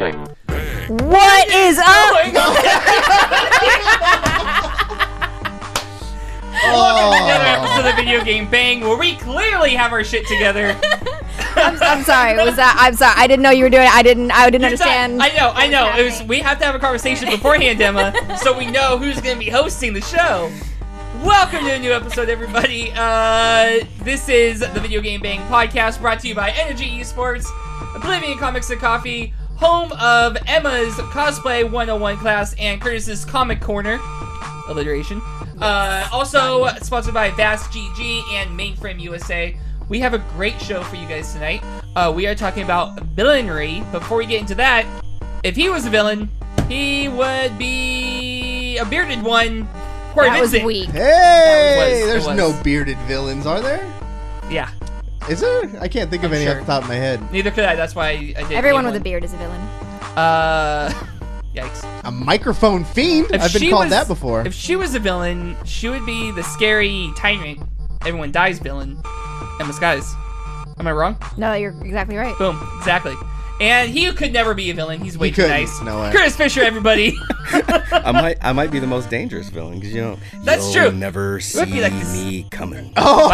game. What is up? Welcome to another episode of Video Game Bang, where we clearly have our shit together. I'm sorry. I'm sorry. I didn't know you were doing it. I didn't understand. I know. We have to have a conversation beforehand, Emma, so we know who's going to be hosting the show. Welcome to a new episode, everybody. This is the Video Game Bang podcast, brought to you by Energy Esports, Oblivion Comics and Coffee, home of Emma's Cosplay 101 class, and Curtis's Comic Corner. Alliteration. Also sponsored by Vast GG and Mainframe USA. We have a great show for you guys tonight. We are talking about villainry. Before we get into that, if he was a villain, he would be a bearded one. Cory, that was Vincent. weak. Hey, there's was. no bearded villains, are there? Yeah. Is there? I can't think of any sure. off the top of my head. Neither could I. That's why I did. Everyone with a beard is a villain. Yikes. A microphone fiend? If I've been she called was- that before. If she was a villain, she would be the scary tyrant. Everyone dies villain. Emmaskies. Am I wrong? No, you're exactly right. Boom. Exactly. And he could never be a villain. He's way He too couldn't. nice. No way. Curtis Fisher, everybody. I might be the most dangerous villain because That's you'll true. never see Would be like this- me coming. Wow.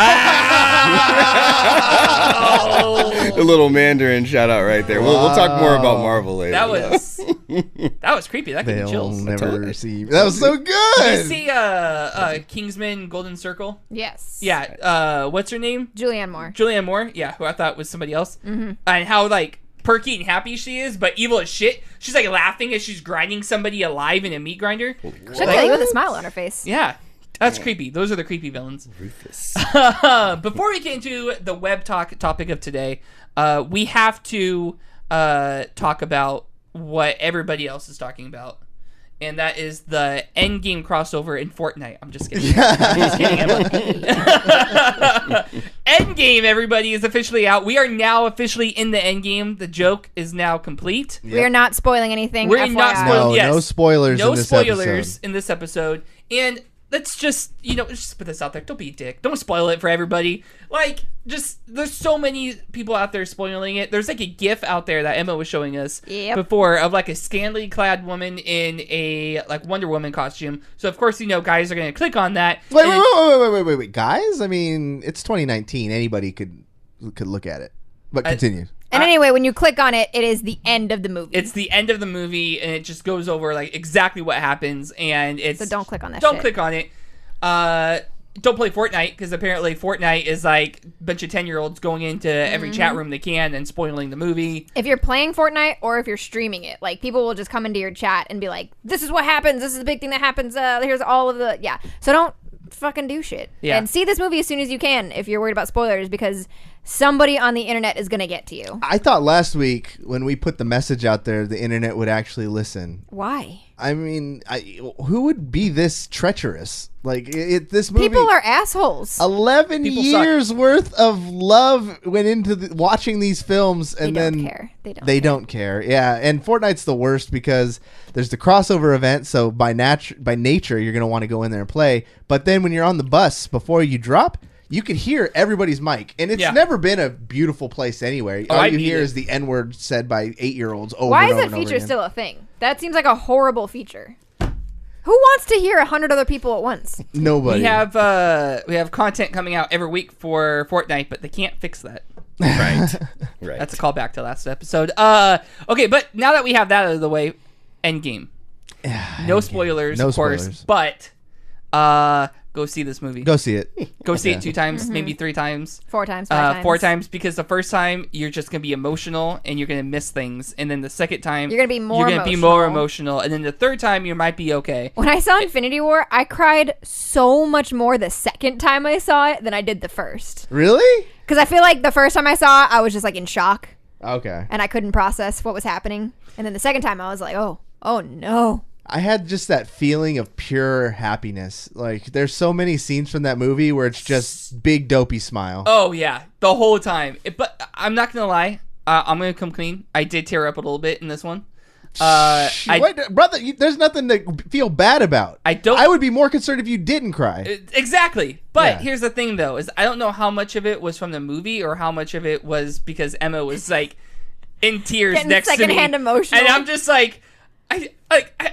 The little Mandarin shout out right there. We'll talk more about Marvel later. That was creepy. That gave me They'll chills. never see. That was so Did you good. see Kingsman Golden Circle? Yes. Yeah. What's her name? Julianne Moore. Julianne Moore. Yeah, who I thought was somebody else. Mm-hmm. And how like perky and happy she is, but evil as shit. She's like laughing as she's grinding somebody alive in a meat grinder. She'll kill you with a smile on her face. Yeah. That's creepy. Those are the creepy villains. Rufus. Before we get into the web topic of today, we have to talk about what everybody else is talking about. And that is the Endgame crossover in Fortnite. I'm just kidding. I'm just kidding, Emma. Endgame, everybody, is officially out. We are now officially in the Endgame. The joke is now complete. We are not spoiling anything. We're FYI. not spoiling. No, Yes. no spoilers No in this spoilers episode. in this episode. And let's just, just put this out there. Don't be a dick. Don't spoil it for everybody. Like, there's so many people out there spoiling it. There's like a GIF out there that Emma was showing us before of like a scantily clad woman in a like Wonder Woman costume. So of course, guys are going to click on that. Wait, guys. I mean, it's 2019. Anybody could look at it. But continue. And anyway, when you click on it, it is the end of the movie. It's the end of the movie, and it just goes over like exactly what happens. And it's So don't click on that Don't shit. click on it. Don't play Fortnite, because apparently Fortnite is like a bunch of 10-year-olds going into every chat room they can and spoiling the movie. If you're playing Fortnite or if you're streaming it, like people will just come into your chat and be like, "This is what happens. This is the big thing that happens. Here's all of the So don't fucking do shit. Yeah. And see this movie as soon as you can if you're worried about spoilers, because somebody on the internet is gonna get to you. I thought last week when we put the message out there, the internet would actually listen. Why? I mean, who would be this treacherous? Like, this movie... People are assholes. 11 People years worth of love went into watching these films, and They don't then care. They don't care. Yeah, and Fortnite's the worst because there's the crossover event, so by nature you're going to want to go in there and play. But then when you're on the bus before you drop, you can hear everybody's mic, and it's never been a beautiful place anywhere. All you hear is the N-word said by 8-year-olds over Why and is over that and over feature again. still a thing? That seems like a horrible feature. Who wants to hear 100 other people at once? Nobody. We have content coming out every week for Fortnite, but they can't fix that. Right. That's a callback to last episode. Okay, but now that we have that out of the way, Endgame. No spoilers, No of course, spoilers. but go see this movie. Go see it. Go see it 2 times, maybe 3 times. 4 times, 5 times. 4 times, because the first time you're just going to be emotional and you're going to miss things. And then the second time You're gonna be more emotional. And then the third time you might be okay. When I saw Infinity War, I cried so much more the second time I saw it than I did the first. Really? Because I feel like the first time I saw it, I was just like in shock. Okay. And I couldn't process what was happening. And then the second time I was like, oh no. I had just that feeling of pure happiness. Like, there's so many scenes from that movie where it's just big dopey smile. Oh, yeah. The whole time. But I'm not going to lie. I'm going to come clean. I did tear up a little bit in this one. Brother, there's nothing to feel bad about. I would be more concerned if you didn't cry. Exactly. But here's the thing, though, is I don't know how much of it was from the movie or how much of it was because Emma was like in tears Getting next to me. secondhand emotional. And I'm just like, I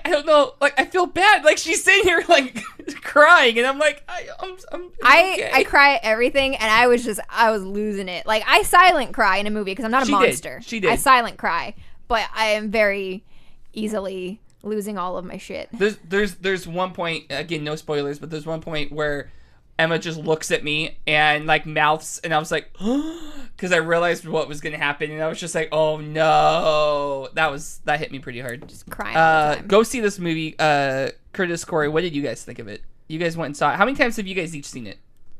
don't know. Like, I feel bad. Like, she's sitting here, like, crying. And I'm like, I'm okay. I cry at everything, and I was losing it. Like, I silent cry in a movie because I'm not a monster. She did. I silent cry, but I am very easily losing all of my shit. There's one point, again, no spoilers, but there's one point where Emma just looks at me and like mouths, and I was like, because I realized what was gonna happen, and I was just like, oh no, that hit me pretty hard. Just crying all the time. Go see this movie. Curtis, Cory, what did you guys think of it? You guys went and saw it. How many times have you guys each seen it?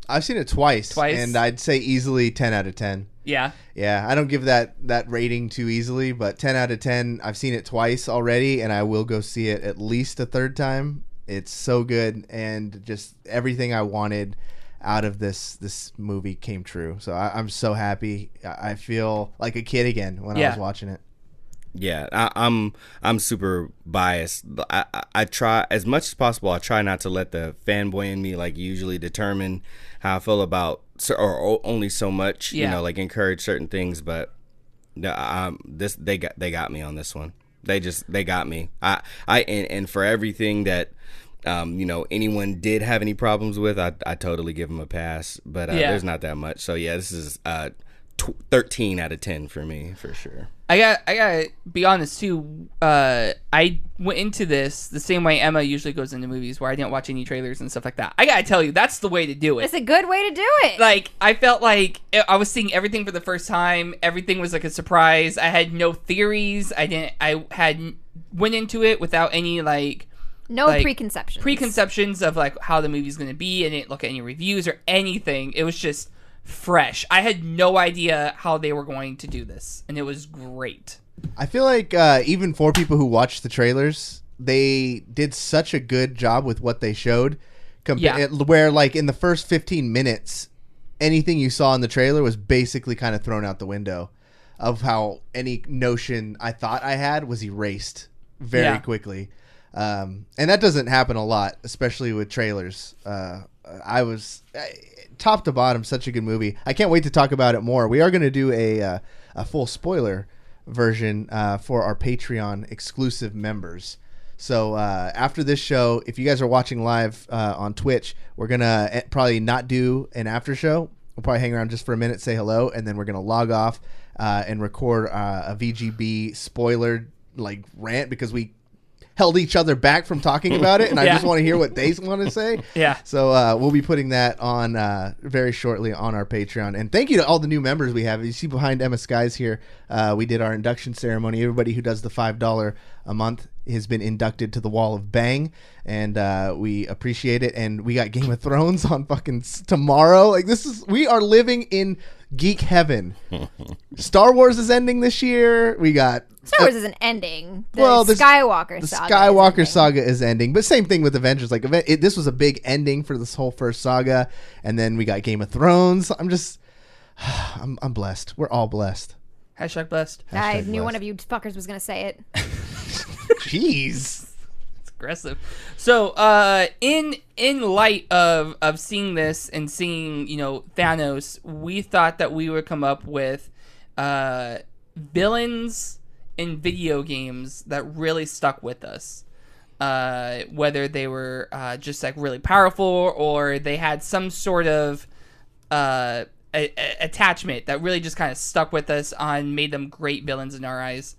I've seen it twice, and I'd say easily 10 out of 10. Yeah. Yeah, I don't give that rating too easily, but 10 out of 10. I've seen it twice already, and I will go see it at least a third time. It's so good, and just everything I wanted out of this movie came true. So I'm so happy. I feel like a kid again when I was watching it. Yeah, I'm super biased. I try as much as possible. I try not to let the fanboy in me like usually determine how I feel about or only so much. You know, like encourage certain things. But they got me on this one. They got me. And for everything that anyone did have any problems with, I totally give them a pass. But there's not that much. So yeah, this is 13 out of 10 for me for sure. I gotta be honest too. I went into this the same way Emma usually goes into movies, where I didn't watch any trailers and stuff like that. I gotta tell you, that's the way to do it. It's a good way to do it. Like, I felt like I was seeing everything for the first time. Everything was like a surprise. I had no theories. I went into it without any preconceptions of like how the movie's gonna be. I didn't look at any reviews or anything. It was just fresh. I had no idea how they were going to do this, and it was great. I feel like even for people who watched the trailers, they did such a good job with what they showed. Where like in the first 15 minutes, anything you saw in the trailer was basically kind of thrown out the window, of how any notion I thought I had was erased very quickly. And that doesn't happen a lot, especially with trailers. Top to bottom, such a good movie. I can't wait to talk about it more. We are going to do a full spoiler version for our Patreon exclusive members. So after this show, if you guys are watching live on Twitch, we're going to probably not do an after show. We'll probably hang around just for a minute, say hello, and then we're going to log off and record a VGB spoiler rant, because we held each other back from talking about it, and I just want to hear what they want to say. Yeah. So we'll be putting that on very shortly on our Patreon. And thank you to all the new members we have. You see behind emmaskies here, we did our induction ceremony. Everybody who does the $5 a month has been inducted to the Wall of Bang, and we appreciate it. And we got Game of Thrones on fucking tomorrow. Like, we are living in geek heaven. Star Wars is ending this year. We got Star Wars isn't ending. The Skywalker saga is ending. But same thing with Avengers. Like, this was a big ending for this whole first saga, and then we got Game of Thrones. I'm blessed. We're all blessed. Hashtag blessed. I knew one of you fuckers was gonna say it. Jeez. It's aggressive. So, in light of seeing this and seeing, Thanos, we thought that we would come up with villains in video games that really stuck with us. Whether they were just like really powerful, or they had some sort of attachment that really just kind of stuck with us made them great villains in our eyes.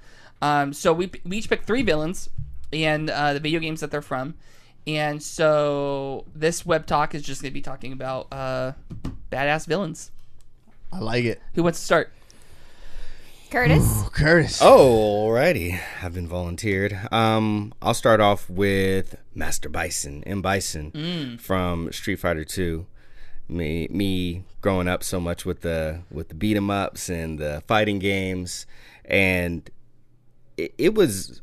So we each picked 3 villains and the video games that they're from. And so this web talk is just going to be talking about badass villains. I like it. Who wants to start? Curtis. Ooh, Curtis. Oh, alrighty. I've been volunteered. I'll start off with Master Bison, M. Bison from Street Fighter 2. Me growing up so much with the beat 'em ups and the fighting games, and he was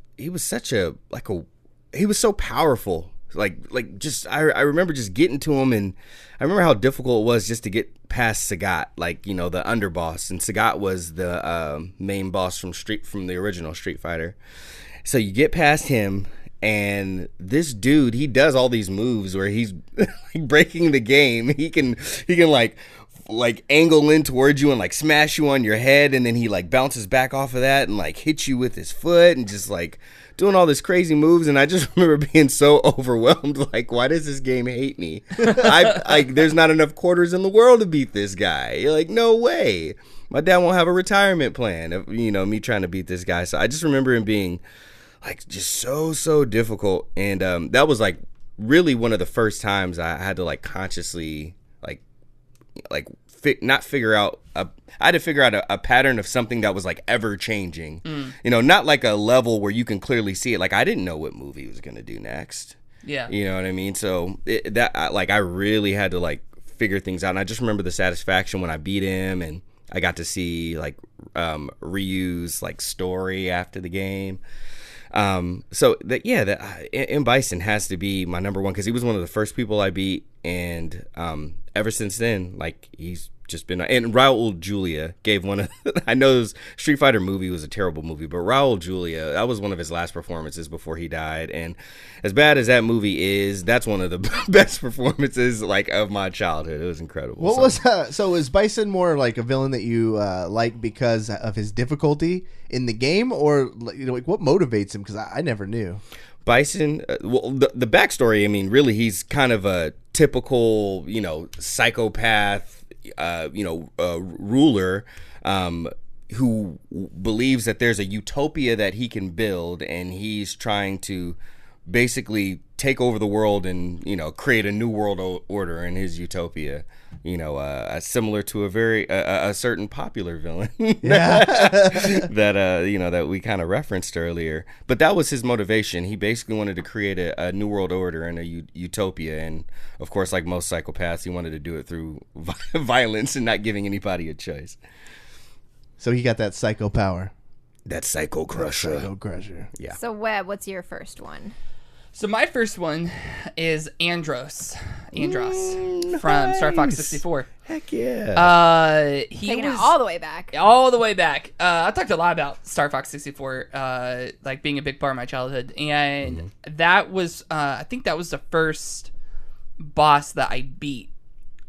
so powerful. I remember just getting to him, and I remember how difficult it was just to get past Sagat, the underboss, and Sagat was the main boss from the original Street Fighter. So you get past him, and this dude, he does all these moves where he's breaking the game. He can like angle in towards you and like smash you on your head, and then he like bounces back off of that and like hits you with his foot and just like doing all this crazy moves. And I just remember being so overwhelmed, like, why does this game hate me? There's not enough quarters in the world to beat this guy. You're like, no way. My dad won't have a retirement plan of, me trying to beat this guy. So I just remember him being like just so difficult. And that was like really one of the first times I had to like consciously I had to figure out a pattern of something that was like ever changing. Not like a level where you can clearly see it. Like I didn't know what movie he was going to do next. Yeah. You know what I mean? So I really had to like figure things out. And I just remember the satisfaction when I beat him, and I got to see like Ryu's like story after the game. And Bison has to be my number one because he was one of the first people I beat, and ever since then, like he's just been. And Raul Julia gave one of. I know Street Fighter movie was a terrible movie, but Raul Julia, that was one of his last performances before he died. And as bad as that movie is, that's one of the best performances like of my childhood. It was incredible. So is Bison more like a villain that you like because of his difficulty in the game, or like what motivates him? Because I never knew. Bison, the backstory, I mean, really, he's kind of a typical, psychopath, ruler who believes that there's a utopia that he can build, and he's trying to basically take over the world and, create a new world order in his utopia. Similar to a certain popular villain that we kind of referenced earlier. But that was his motivation. He basically wanted to create a new world order and a utopia. And of course, like most psychopaths, he wanted to do it through violence and not giving anybody a choice. So he got that psycho power. That psycho crusher. Psycho crusher. Yeah. So Webb, what's your first one? So my first one is Andross from Star Fox 64. Heck yeah. He Taking was it all the way back. all the way back. I talked a lot about Star Fox 64, like being a big part of my childhood, and that was I think that was the first boss that I beat.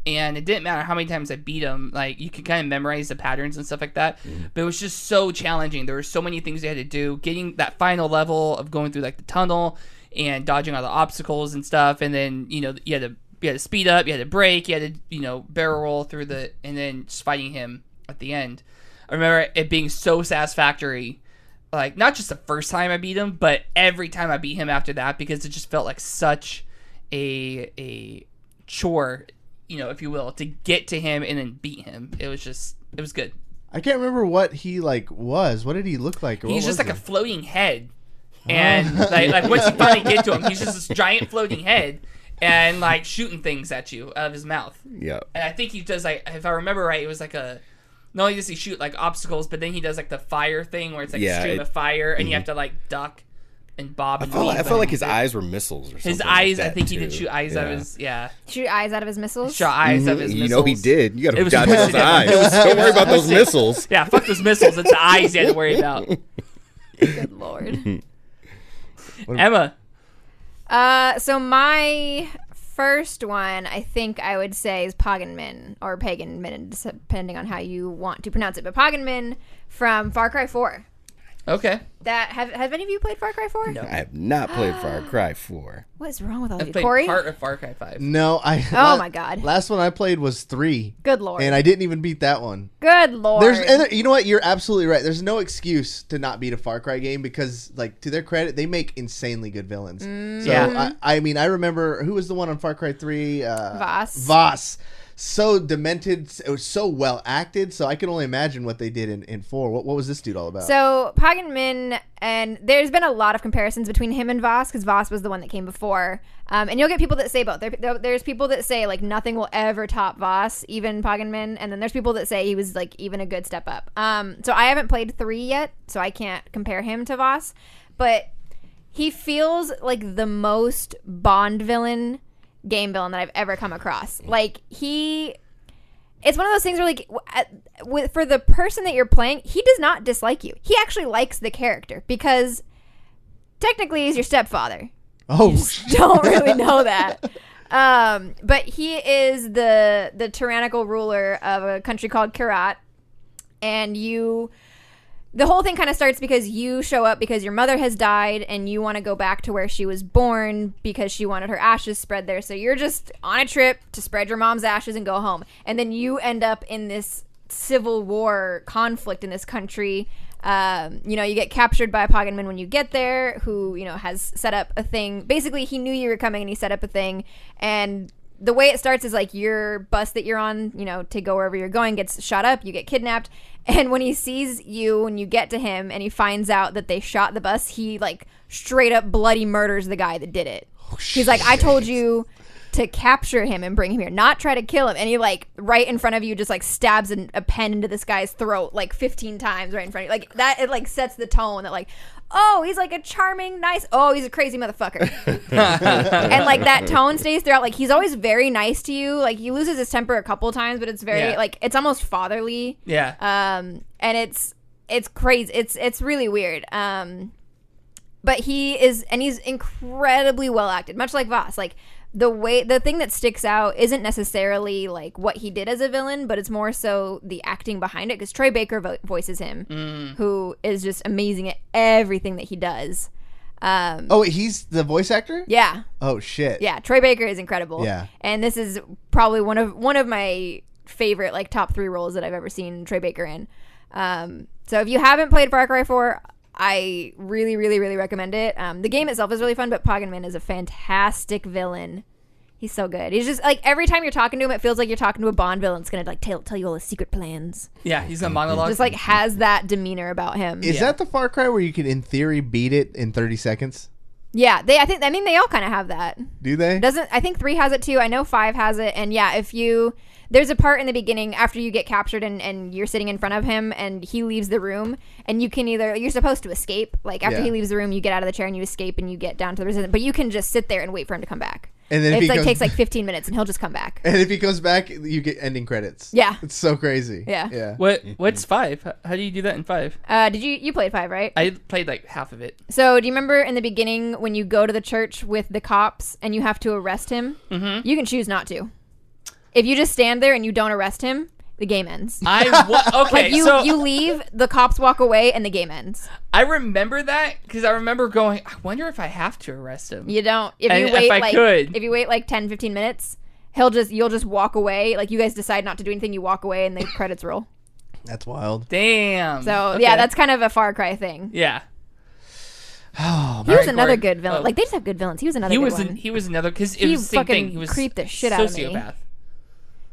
And it didn't matter how many times I beat him. Like, you could kind of memorize the patterns and stuff like that. But it was just so challenging. There were so many things you had to do. Getting that final level of going through, like, the tunnel and dodging all the obstacles and stuff. And then, you had to speed up. You had to brake. You had to, barrel roll through and then just fighting him at the end. I remember it being so satisfactory. Like, not just the first time I beat him, but every time I beat him after that, because it just felt like such a chore, if you will, to get to him and then beat him. It was good. I can't remember what he was. What did he look like? He's just like a floating head. And like once you finally get to him, he's just this giant floating head and like shooting things at you out of his mouth. Yeah. And I think he does, like, if I remember right, it was like not only does he shoot like obstacles, but then he does like the fire thing where it's like a stream of fire and you have to like duck and bob and I felt like his eyes were missiles or something. His eyes, like I think too. he did shoot eyes out of his, Shoot eyes out of his missiles? Shot eyes out of his missiles. He did. You got to was dodge those eyes. Don't worry about those missiles. Yeah, fuck those missiles. It's the eyes you had to worry about. Good lord. Emma. So my first one, I think I would say, is Pagan Min, or Pagan Min, depending on how you want to pronounce it. But Pagan Min from Far Cry 4. Okay. Have any of you played Far Cry 4? No. I have not played Far Cry 4. What is wrong with all of I've you, played Cory? part of Far Cry 5. No, Oh my god. Last one I played was 3. Good lord. And I didn't even beat that one. Good lord. You know what? You're absolutely right. There's no excuse to not beat a Far Cry game because, like, to their credit, they make insanely good villains. So, Yeah. I mean, I remember, who was the one on Far Cry 3? Voss. So demented. It was so well acted. So I can only imagine what they did in 4. What was this dude all about? So Pagan Min, and there's been a lot of comparisons between him and Voss, because Voss was the one that came before. And you'll get people that say both. There's people that say, like, nothing will ever top Voss, even Pagan Min. And then there's people that say he was, like, even a good step up. So I haven't played 3 yet, so I can't compare him to Voss. But he feels like the most Bond villain, game villain that I've ever come across. Like, it's one of those things where, like, for the person that you're playing, he does not dislike you. He actually likes the character because technically he's your stepfather. Oh, You just don't really know that. But he is the tyrannical ruler of a country called Karat, and the whole thing kind of starts because you show up because your mother has died and you want to go back to where she was born because she wanted her ashes spread there. So you're just on a trip to spread your mom's ashes and go home. And then you end up in this civil war conflict in this country. You get captured by Pagan Min when you get there, who, has set up a thing. Basically, he knew you were coming and he set up a thing. And the way it starts is like your bus that you're on, to go wherever you're going gets shot up, you get kidnapped. And when he sees you, when you get to him and he finds out that they shot the bus, he like straight up bloody murders the guy that did it. Oh, he's like, I told you to capture him and bring him here, not try to kill him. And he like right in front of you just like stabs a pen into this guy's throat like 15 times right in front of you. Like that, it like sets the tone that like, oh, he's like a charming, nice, oh, he's a crazy motherfucker. And like that tone stays throughout. Like he's always very nice to you. Like he loses his temper a couple of times, but it's very like, it's almost fatherly. Yeah. And it's crazy. It's really weird. But he's incredibly well acted, much like Voss. Like the thing that sticks out isn't necessarily like what he did as a villain, but it's more so the acting behind it, because Troy Baker voices him, who is just amazing at everything that he does. He's the voice actor? Yeah. Oh shit. Yeah, Troy Baker is incredible. Yeah. And this is probably one of my favorite like top 3 roles that I've ever seen Troy Baker in. So if you haven't played Far Cry 4, I really, really, really recommend it. The game itself is really fun, but Pagan Min is a fantastic villain. He's so good. He's just like, every time you're talking to him, it feels like you're talking to a Bond villain. It's gonna like tell you all his secret plans. Yeah, he's a monologue. Just like has that demeanor about him. Is that the Far Cry where you can, in theory, beat it in 30 seconds? Yeah, they all kind of have that. Do they? I think 3 has it too. I know 5 has it. And yeah, there's a part in the beginning after you get captured and you're sitting in front of him and he leaves the room, and you can you're supposed to escape. Like after he leaves the room, you get out of the chair and you escape and you get down to the resistance, but you can just sit there and wait for him to come back. And then it takes like 15 minutes and he'll just come back. And if he comes back, you get ending credits. Yeah. It's so crazy. Yeah. What's 5? How do you do that in 5? Did you played 5, right? I played like half of it. So do you remember in the beginning when you go to the church with the cops and you have to arrest him? Mm-hmm. You can choose not to. If you just stand there and you don't arrest him, the game ends. Okay, you leave, the cops walk away, and the game ends. I remember that because I remember going, I wonder if I have to arrest him. You don't. If you wait like 10, 15 minutes, you'll just walk away. Like you guys decide not to do anything, you walk away, and the credits roll. That's wild. Damn. So yeah, that's kind of a Far Cry thing. Yeah. Oh, he was another good villain. Like they just have good villains. He was another good one. He was another, because it was the same thing. He was creeped the shit out of me. Sociopath.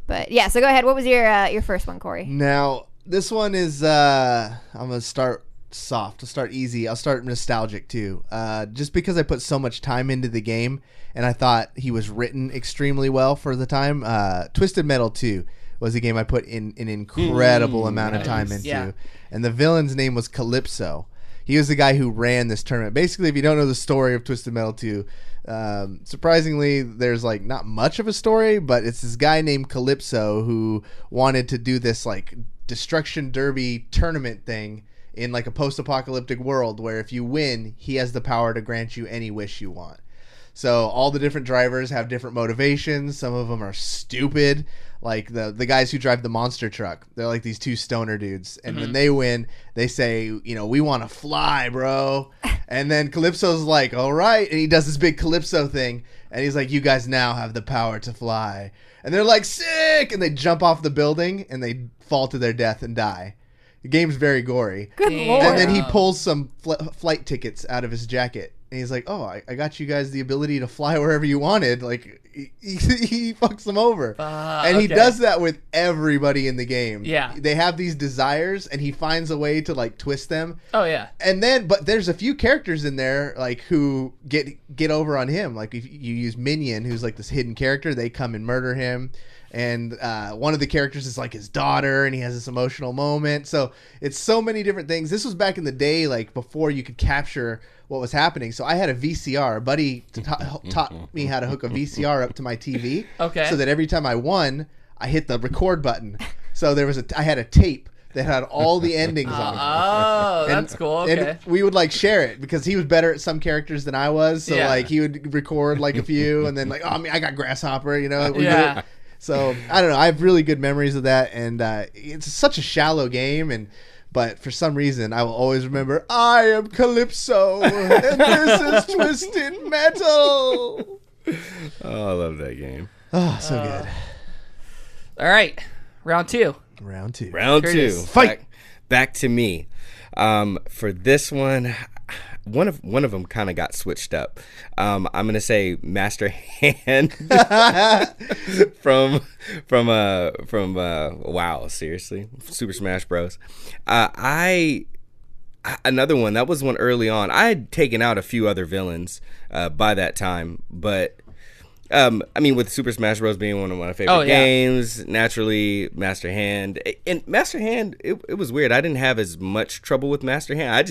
But yeah, so go ahead. What was your first one, Cory? Now, this one is, I'm going to start soft. I'll start easy. I'll start nostalgic, too. Just because I put so much time into the game, and I thought he was written extremely well for the time. Twisted Metal 2 was a game I put in an incredible amount of time into. Yeah. And the villain's name was Calypso. He was the guy who ran this tournament. Basically, if you don't know the story of Twisted Metal 2, surprisingly, there's like not much of a story, but it's this guy named Calypso who wanted to do this like destruction derby tournament thing in like a post-apocalyptic world where if you win, he has the power to grant you any wish you want. So all the different drivers have different motivations. Some of them are stupid. Like the guys who drive the monster truck, they're like these 2 stoner dudes. And when they win, they say, we want to fly, bro. And then Calypso's like, all right. And he does this big Calypso thing. And he's like, you guys now have the power to fly. And they're like, sick. And they jump off the building and they fall to their death and die. The game's very gory. Good Lord. And then he pulls some flight tickets out of his jacket. And he's like, oh, I got you guys the ability to fly wherever you wanted. Like, he fucks them over. And he does that with everybody in the game. Yeah. They have these desires, and he finds a way to, like, twist them. Oh, yeah. And then, but there's a few characters in there, like, who get over on him. Like, if you use Minion, who's, like, this hidden character, they come and murder him. And one of the characters is like his daughter, and he has this emotional moment. So it's so many different things. This was back in the day, like before you could capture what was happening. So I had a VCR. A buddy taught me how to hook a VCR up to my TV. Okay. So that every time I won, I hit the record button. So I had a tape that had all the endings on it. Oh, that's cool. Okay. And we would like share it because he was better at some characters than I was. So like he would record like a few and then like, oh, I got Grasshopper, you know. Yeah. So I don't know. I have really good memories of that, and it's such a shallow game, but for some reason I will always remember I am Calypso and this is Twisted Metal. Oh, I love that game. Oh, so good. All right, round two. Round two. Curtis. Fight. Back to me. For this one of them kind of got switched up. I'm gonna say Master Hand from WoW. Seriously, Super Smash Bros. Another one that was one early on. I had taken out a few other villains by that time, but I mean, with Super Smash Bros. Being one of my favorite games, naturally, Master Hand. And Master Hand, it was weird. I didn't have as much trouble with Master Hand.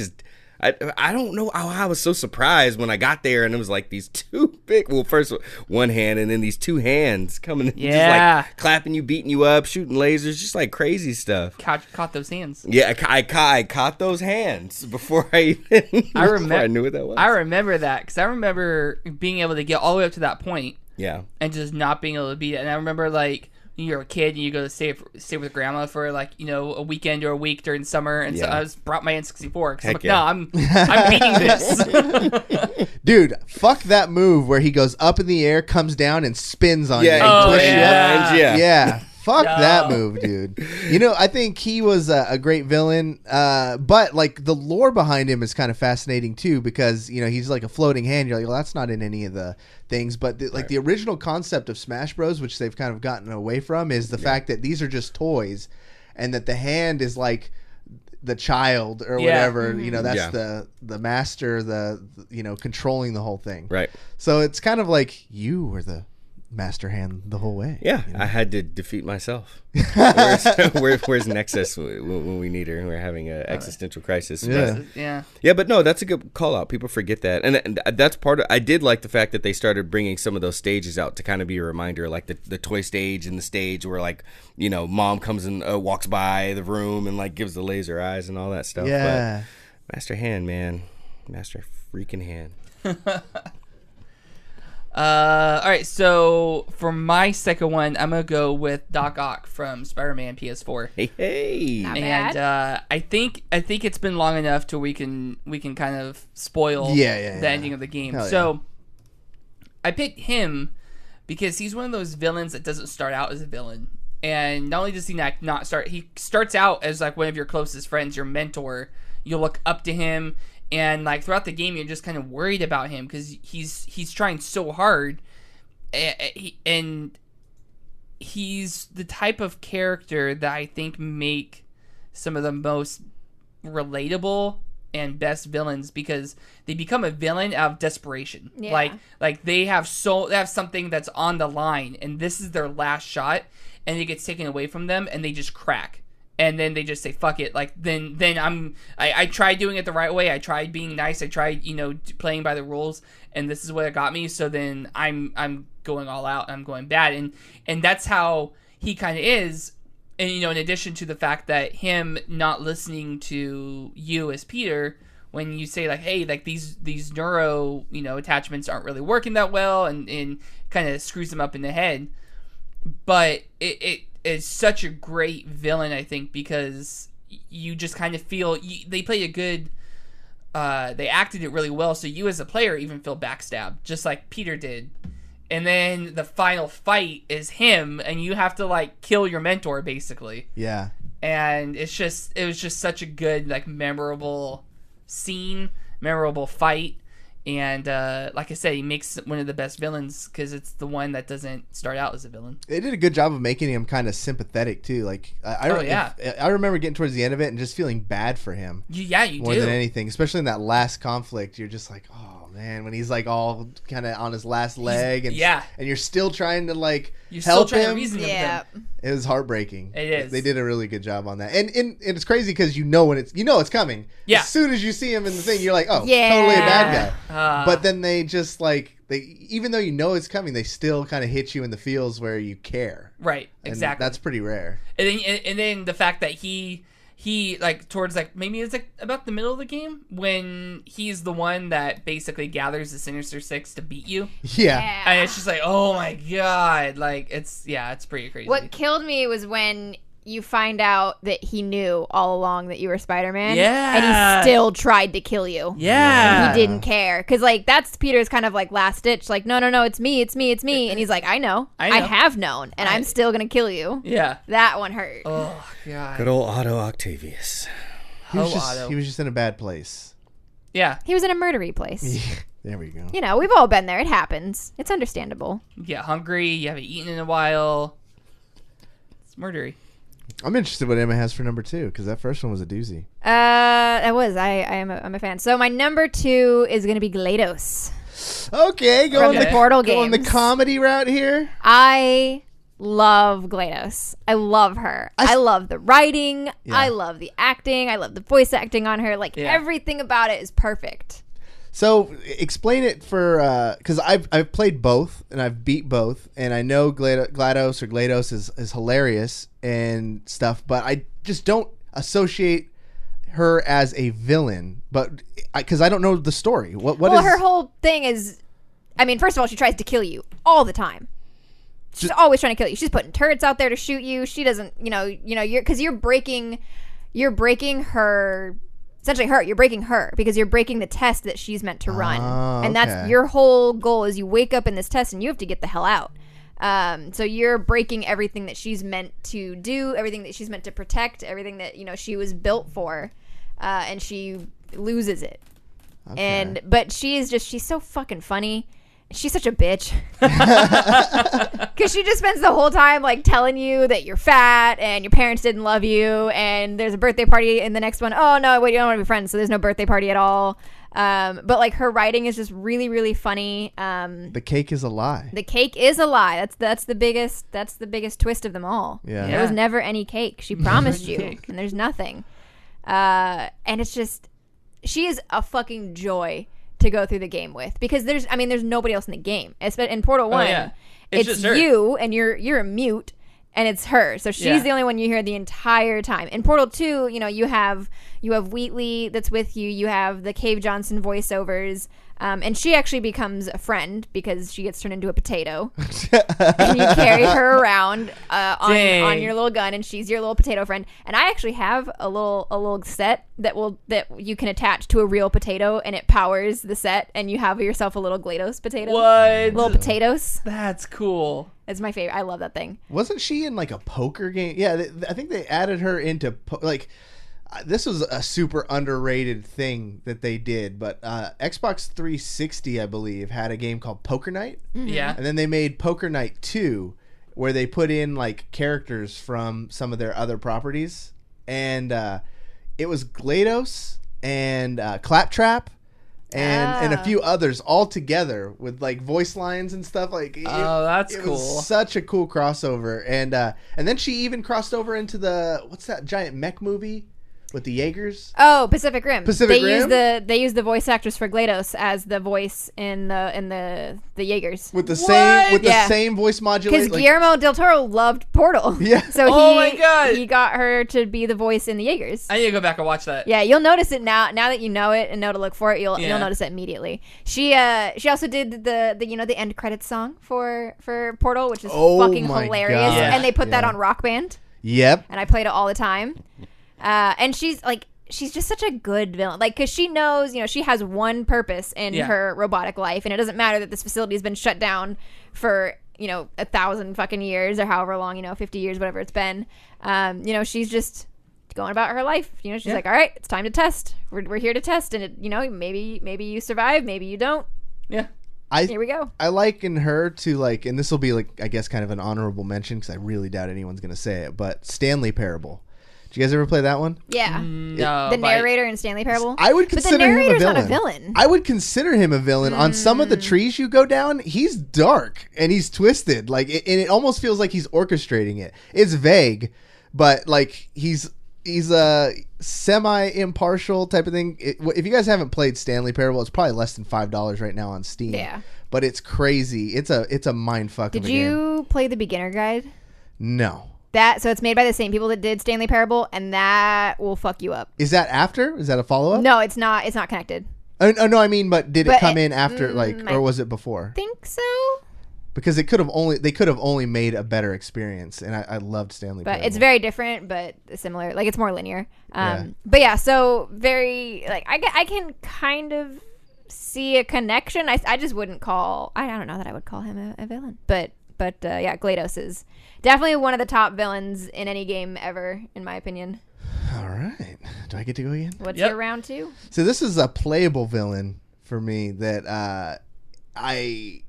I don't know how I was so surprised when I got there and it was like these two big, well, first one hand and then these two hands coming, just like clapping you, beating you up, shooting lasers, just like crazy stuff. Caught those hands. Yeah, I caught those hands before I even I knew what that was. I remember that because I remember being able to get all the way up to that point. Yeah. And just not being able to beat it. And I remember like when you're a kid and you go to stay with grandma for like, you know, a weekend or a week during summer. And so I brought my N64 because I'm like, no, I'm beating this. Dude, fuck that move where he goes up in the air, comes down, and spins on you. Yeah. Fuck that move, dude. You know, I think he was a great villain, but like the lore behind him is kind of fascinating too because, you know, he's like a floating hand. You're like, well, that's not in any of the things. But the original concept of Smash Bros, which they've kind of gotten away from, is the fact that these are just toys and that the hand is like the child or whatever. You know, that's the master, the you know, controlling the whole thing. Right. So it's kind of like you were the Master Hand the whole way. Yeah, you know? I had to defeat myself. Where's Nexus when we need her? We're having an existential crisis. Yeah, but no, that's a good call out. People forget that, and that's part of. I did like the fact that they started bringing some of those stages out to kind of be a reminder, like the toy stage and the stage where, like, you know, mom comes and walks by the room and like gives the laser eyes and all that stuff. Yeah, but Master Hand, man, Master freaking Hand. All right, so for my second one, I'm gonna go with Doc Ock from Spider-Man PS4. Hey, Not and bad. I think it's been long enough to we can kind of spoil the ending of the game. Hell so I picked him because he's one of those villains that doesn't start out as a villain, and not only does he not start, he starts out as like one of your closest friends, your mentor. You look up to him. And like throughout the game, you're just kind of worried about him because he's trying so hard, and he's the type of character that I think make some of the most relatable and best villains because they become a villain out of desperation. Yeah. Like they have something that's on the line, and this is their last shot, and it gets taken away from them, and they just crack. And then they just say, fuck it. Like, then I tried doing it the right way. I tried being nice. I tried, you know, playing by the rules. And this is what it got me. So then I'm going all out. I'm going bad. And that's how he kind of is. And, you know, in addition to the fact that him not listening to you as Peter, when you say, like, hey, like, these neuro, you know, attachments aren't really working that well. And kind of screws him up in the head. But it is such a great villain, I think, because you just kind of feel they played a good they acted it really well, so you as a player even feel backstabbed just like Peter did. And then the final fight is him and you have to like kill your mentor basically. Yeah. And it was just such a good, like, memorable scene, memorable fight. And like I said, he makes one of the best villains because it's the one that doesn't start out as a villain. They did a good job of making him kind of sympathetic too. Like I remember getting towards the end of it and just feeling bad for him. You more do. than anything, especially in that last conflict. You're just like, oh man, when he's like all kind of on his last leg, and you're still trying to like help him. Reason with him. It was heartbreaking. It is. They did a really good job on that, and it's crazy because you know it's coming. Yeah. As soon as you see him in the thing, you're like, oh, totally a bad guy. But then they just like even though you know it's coming, they still kind of hit you in the feels where you care. Right. And exactly. that's pretty rare. And then the fact that he he like towards like maybe it's like about the middle of the game when he's the one that basically gathers the Sinister Six to beat you. Yeah. And it's just like, oh my god, like it's pretty crazy. What killed me was when you find out that he knew all along that you were Spider-Man. Yeah. And he still tried to kill you. Yeah. He didn't care. Because, like, that's Peter's kind of, like, last ditch. Like, no, it's me. And he's like, I know. I have known. And I'm still going to kill you. Yeah. That one hurt. Oh, God. Good old Otto Octavius. He was just in a bad place. Yeah. He was in a murdery place. There we go. You know, we've all been there. It happens. It's understandable. You get hungry. You haven't eaten in a while. It's murdery. I'm interested what Emma has for number 2 because that first one was a doozy. I'm a fan. So my number 2 is going to be GLaDOS. Okay, From the Portal going the games. comedy route here. I love GLaDOS. I love her. I love the writing. Yeah. I love the acting. I love the voice acting on her. Like, Yeah. everything about it is perfect. So explain it for because I've played both and I've beat both and I know GLaDOS is hilarious and stuff, but I just don't associate her as a villain. But because I don't know the story. What is her whole thing is, I mean, first of all, she tries to kill you all the time. She's always trying to kill you. She's putting turrets out there to shoot you. She doesn't, you're breaking her. Essentially you're breaking her because you're breaking the test that she's meant to run. And that's okay. your whole goal is you wake up in this test and you have to get the hell out. So you're breaking everything that she's meant to do, everything that she's meant to protect, everything that, she was built for. And she loses it. Okay. But she's so fucking funny. She's such a bitch. Because she just spends the whole time, like, telling you that you're fat and your parents didn't love you and there's a birthday party in the next one. Oh, no, wait, you don't want to be friends, so there's no birthday party at all. But, like, her writing is just really, really funny. The cake is a lie. The cake is a lie. That's the biggest twist of them all. Yeah. There was never any cake. She promised you, and there's nothing. And it's just, she is a fucking joy to go through the game with because there's nobody else in the game. In Portal 1, It's it's just her. you and you're a mute and it's her. So she's the only one you hear the entire time. In Portal 2, you have Wheatley that's with you. You have the Cave Johnson voiceovers. And she actually becomes a friend because she gets turned into a potato. And you carry her around on your little gun, and she's your little potato friend. And I actually have a little set that you can attach to a real potato, and it powers the set, and you have yourself a little GLaDOS potato. What? Little potatoes. That's cool. It's my favorite. I love that thing. Wasn't she in like a poker game? Yeah, I think they added her into this was a super underrated thing that they did, but Xbox 360, I believe, had a game called Poker Night. Mm-hmm. Yeah. And then they made Poker Night 2, where they put in like characters from some of their other properties. And it was GLaDOS and Claptrap and a few others all together with like voice lines and stuff. Like, that's it cool. was such a cool crossover. And then she even crossed over into what's that giant mech movie? With the Jaegers? Oh, Pacific Rim. Pacific Rim? They use the voice actress for GLaDOS as the voice in the Jaegers. With the Yeah. same voice modulator. Because Guillermo del Toro loved Portal. Yeah. So Oh my God. he got her to be the voice in the Jaegers. I need to go back and watch that. Yeah, you'll notice it now. Now that you know it and know to look for it, you'll notice it immediately. She also did the end credits song for Portal, which is fucking my hilarious. God. And they put that Yeah. on Rock Band, Yep. and I played it all the time. And she's just such a good villain. Like, because she knows, she has one purpose in her robotic life, and it doesn't matter that this facility has been shut down for 1,000 fucking years or however long, 50 years, whatever it's been. She's just going about her life. She's like, all right, it's time to test. We're here to test, and maybe you survive, maybe you don't. Yeah. Here we go. I liken her to and this will be I guess kind of an honorable mention because I really doubt anyone's gonna say it, but Stanley Parable. Did you guys ever play that one? Yeah. No. The narrator in Stanley Parable. I would consider him a narrator's villain. not a villain. I would consider him a villain. On some of the trees you go down, he's dark and he's twisted. And it almost feels like he's orchestrating it. It's vague, but he's a semi-impartial type of thing. If you guys haven't played Stanley Parable, it's probably less than $5 right now on Steam. Yeah. But it's crazy. It's a mind fuck. Did you play the beginner guide? No. So it's made by the same people that did Stanley Parable, and that will fuck you up. Is that after? Is that a follow-up? No, it's not. It's not connected. Oh, no, I mean, but did it come in after, I or was it before? Think so. Because they could have only made a better experience, and I loved Stanley But Parable. it's very different, but similar. Like, it's more linear. Yeah. But yeah, so very, like, I can kind of see a connection. I just wouldn't call, I don't know that I would call him a villain. But yeah, GLaDOS is definitely one of the top villains in any game ever, in my opinion. All right. Do I get to go again? What's your round 2? So this is a playable villain for me that I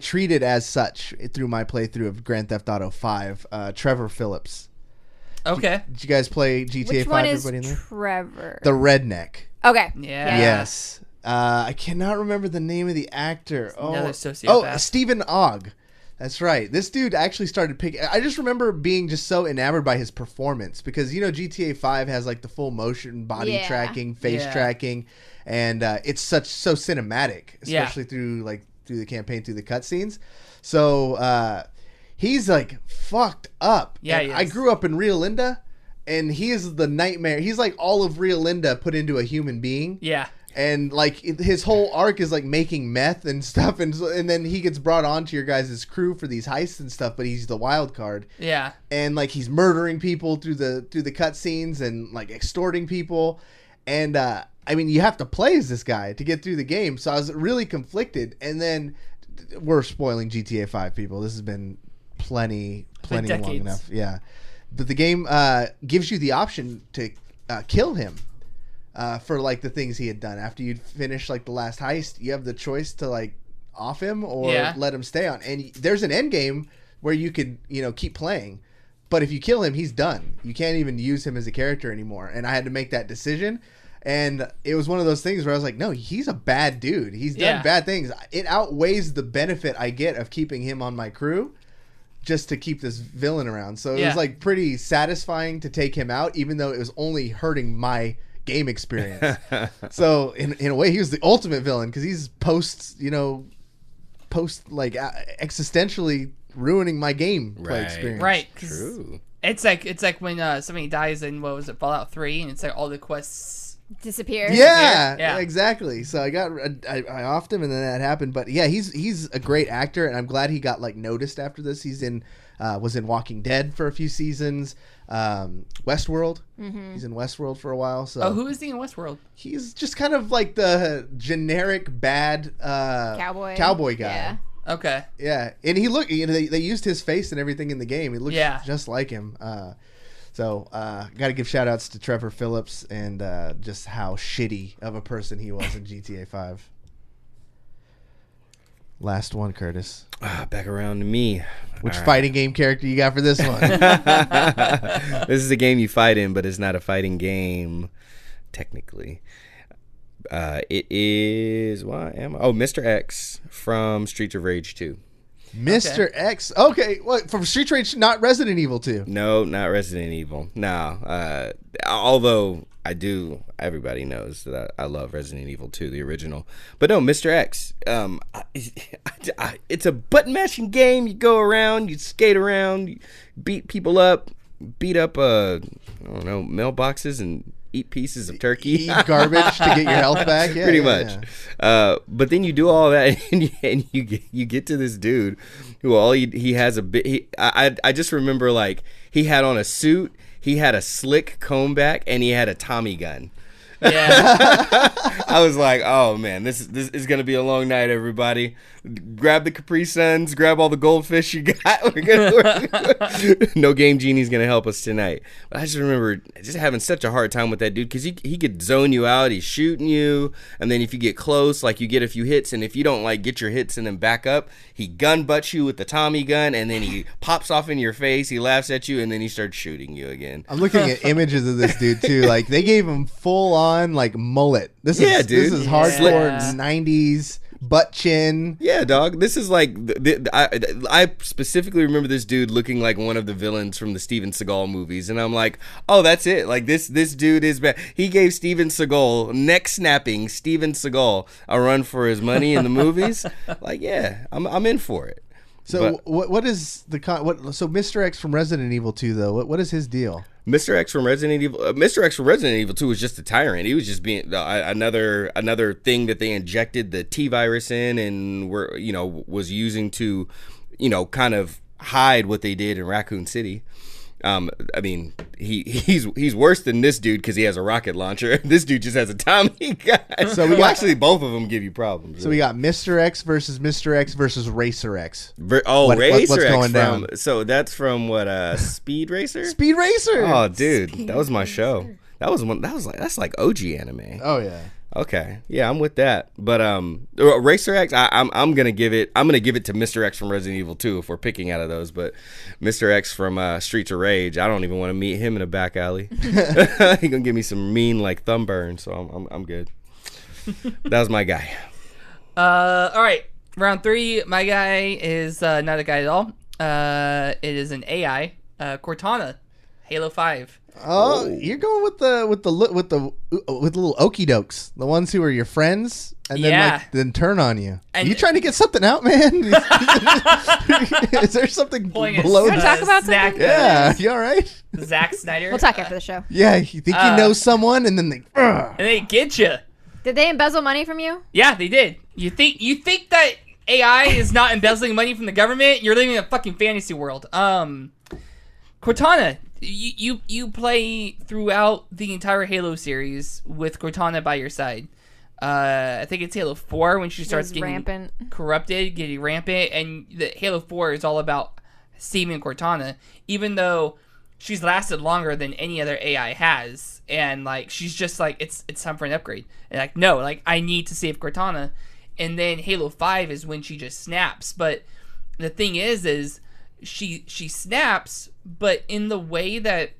treated as such through my playthrough of Grand Theft Auto 5. Trevor Philips. Okay. Did you guys play GTA 5? Which one is Everybody in there? Trevor? The redneck. Okay. Yeah. Yes. I cannot remember the name of the actor. Another sociopath. Stephen Ogg. That's right. This dude actually started picking. I just remember being just so enamored by his performance because GTA 5 has like the full motion body tracking, face tracking, and it's so cinematic, especially through the campaign, through the cutscenes. So he's like fucked up. Yeah, I grew up in Rio Linda, and he is the nightmare. He's like all of Rio Linda put into a human being. Yeah. And like his whole arc is like making meth and stuff, and then he gets brought onto your guys' crew for these heists and stuff. But he's the wild card. Yeah. And like he's murdering people through the cutscenes and like extorting people. And I mean, you have to play as this guy to get through the game. So I was really conflicted. And then we're spoiling GTA 5, people. This has been plenty long enough. Yeah. But the game gives you the option to kill him. For like the things he had done after you'd finish like the last heist, you have the choice to like off him or let him stay on. And there's an end game where you could keep playing, but if you kill him, he's done. You can't even use him as a character anymore. And I had to make that decision, and it was one of those things where I was like, no, he's a bad dude. He's done bad things. It outweighs the benefit I get of keeping him on my crew just to keep this villain around. So it was like pretty satisfying to take him out, even though it was only hurting my game experience. So in a way, he was the ultimate villain because he's post like existentially ruining my game play experience. Right. True. It's like when somebody dies in Fallout 3, and it's like all the quests disappear. Yeah. Exactly. So I offed him, and then that happened. But yeah, he's a great actor, and I'm glad he got like noticed after this. He's was in Walking Dead for a few seasons. Westworld. Mm-hmm. He's in Westworld for a while. So who is he in Westworld? He's just kind of like the generic bad cowboy guy. Yeah. Okay. Yeah, and they used his face and everything in the game. He looks just like him. So got to give shout outs to Trevor Philips and just how shitty of a person he was in GTA 5. Last one, Curtis. Back around to me. Which fighting game character you got for this one? This is a game you fight in, but it's not a fighting game, technically. It is... Mr. X from Streets of Rage 2. Mr. X. Okay, what from Streets of Rage, not Resident Evil 2? No, not Resident Evil. No. Although I do, everybody knows that I love Resident Evil 2, the original. But no, Mr. X. It's a button mashing game. You go around, you skate around, you beat people up, beat up mailboxes and eat pieces of turkey. Eat garbage to get your health back. Yeah, pretty much. Yeah. But then you do all that, and you get to this dude who he has a bit. I just remember like he had on a suit, he had a slick comb back, and he had a Tommy gun. Yeah. I was like, oh man, this is gonna be a long night, everybody. Grab the Capri Suns, grab all the goldfish you got. No Game Genie's gonna help us tonight. But I just remember just having such a hard time with that dude because he could zone you out. He's shooting you, and then if you get close, like you get a few hits, and if you don't like get your hits and then back up, he gun butts you with the Tommy gun, and then he pops off in your face. He laughs at you, and then he starts shooting you again. I'm looking at images of this dude too. Like they gave him full on like mullet. This is hardcore 90s butt chin. Yeah, dog. This is like I specifically remember this dude looking like one of the villains from the Steven Seagal movies, and I'm like, oh, that's it. Like this dude is bad. He gave Steven Seagal, neck snapping Steven Seagal, a run for his money in the movies. Like, yeah, I'm in for it. So what is the so Mr. X from Resident Evil 2 though? What is his deal? Mr. X from Resident Evil 2 was just a tyrant. He was just being another thing that they injected the T virus in and was using to, kind of hide what they did in Raccoon City. I mean, he's worse than this dude because he has a rocket launcher. This dude just has a Tommy gun. So actually both of them give you problems. So we got Mr. X versus Racer X. Racer what's X going down? So that's from what? Speed Racer. Speed Racer. Oh, dude, that was my show. That's like OG anime. Oh yeah. Okay, yeah, I'm with that. But Racer X, I'm gonna give it to Mr. X from Resident Evil 2 if we're picking out of those. But Mr. X from Streets of Rage, I don't even want to meet him in a back alley. He gonna give me some mean like thumb burn, so I'm good. That was my guy. All right, round 3. My guy is not a guy at all. It is an AI, Cortana, Halo 5. Oh, you're going with the little okie dokes, the ones who are your friends, and then turn on you. And are you trying to get something out, man? Is there something below? Wanna talk about Zack, something? Yeah, you all right? Zack Snyder. We'll talk after the show. Yeah, you think you know someone, and then they. And they get you. Did they embezzle money from you? Yeah, they did. You think that AI is not embezzling money from the government? You're living in a fucking fantasy world. Cortana. You play throughout the entire Halo series with Cortana by your side. I think it's Halo 4 when she starts getting rampant, corrupted, getting rampant, and the Halo 4 is all about saving Cortana, even though she's lasted longer than any other AI has, and like she's just like it's time for an upgrade. And like no, like I need to save Cortana, and then Halo 5 is when she just snaps. But the thing is she snaps, but in the way that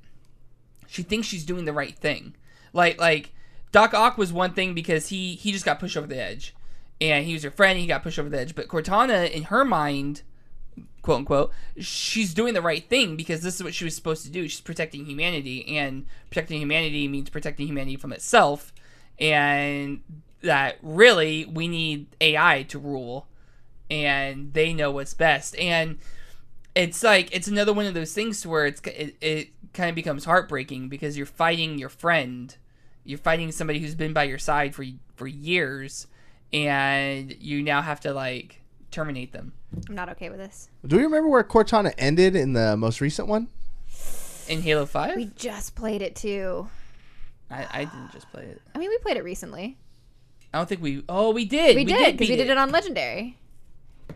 she thinks she's doing the right thing. Like Doc Ock was one thing because he just got pushed over the edge, and he was her friend and he got pushed over the edge. But Cortana, in her mind, quote unquote, she's doing the right thing because this is what she was supposed to do. She's protecting humanity, and protecting humanity means protecting humanity from itself, and that really we need AI to rule, and they know what's best. And it's like it's another one of those things to where it kind of becomes heartbreaking because you're fighting your friend, you're fighting somebody who's been by your side for years, and you now have to like terminate them. I'm not okay with this. Do we remember where Cortana ended in the most recent one? In Halo 5? We just played it too. I didn't just play it. I mean, we played it recently. I don't think we. Oh, we did. We did because we did it on Legendary.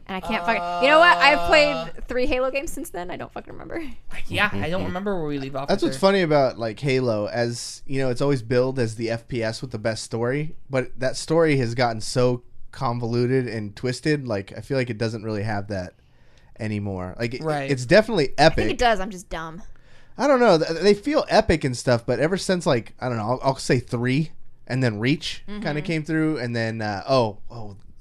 And I can't fucking. You know what? I've played 3 Halo games since then. I don't fucking remember. Yeah, I don't remember where we leave off. That's what's funny about like Halo, as you know, it's always billed as the FPS with the best story, but that story has gotten so convoluted and twisted. Like I feel like it doesn't really have that anymore. Like it's definitely epic. I think it does. I'm just dumb. I don't know. They feel epic and stuff, but ever since like I don't know, I'll say 3, and then Reach kind of came through, and then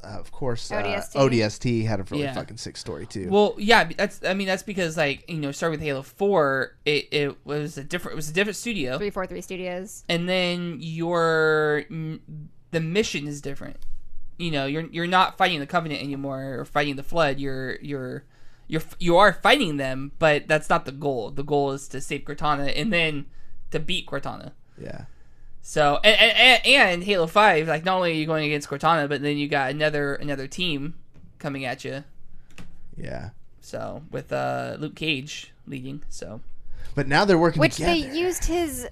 of course, ODST had a really fucking sick story too. Well, yeah, that's because like starting with Halo 4, it was a different studio, 343 Studios, and then the mission is different. You're not fighting the Covenant anymore or fighting the Flood. You are fighting them, but that's not the goal. The goal is to save Cortana and then to beat Cortana. Yeah. So and Halo 5, like not only are you going against Cortana, but then you got another team coming at you. Yeah. So with Luke Cage leading. So. But now they're working together. Which they used his.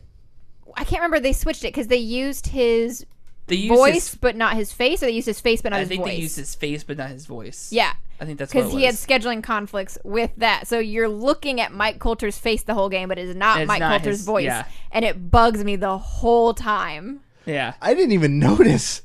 I can't remember. They switched it because they used his voice, but not his face, or they used his face, but not his voice. I think they used his face, but not his voice. Yeah. I think that's what it was. Because he had scheduling conflicts with that. So you're looking at Mike Coulter's face the whole game, but it is not Mike Coulter's voice. Yeah. And it bugs me the whole time. Yeah. I didn't even notice.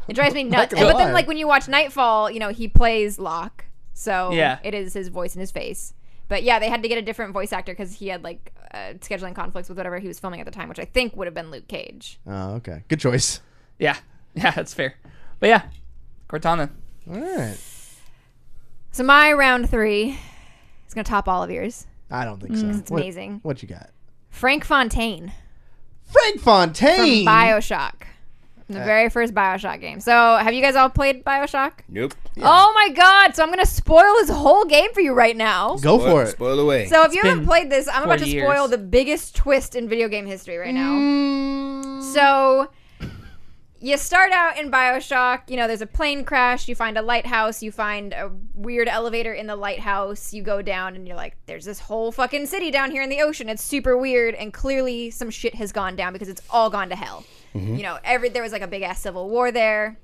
It drives me nuts. But then, like, when you watch Nightfall, he plays Locke. So it is his voice and his face. But yeah, they had to get a different voice actor because he had, like, scheduling conflicts with whatever he was filming at the time, which I think would have been Luke Cage. Oh, okay. Good choice. Yeah. Yeah, that's fair. But yeah, Cortana. All right. So my round 3 is going to top all of yours. I don't think so. It's amazing. What you got? Frank Fontaine. Frank Fontaine? From Bioshock. The very first Bioshock game. So, have you guys all played Bioshock? Nope. Oh my god! So I'm gonna spoil this whole game for you right now. Go for it. Spoil away. So if you haven't played this, I'm about to 40 spoil years. the biggest twist in video game history right now. So you start out in Bioshock, you know, there's a plane crash, you find a lighthouse, you find a weird elevator in the lighthouse, you go down and you're like, there's this whole fucking city down here in the ocean, it's super weird, and clearly some shit has gone down because it's all gone to hell. You know, there was like a big ass civil war there.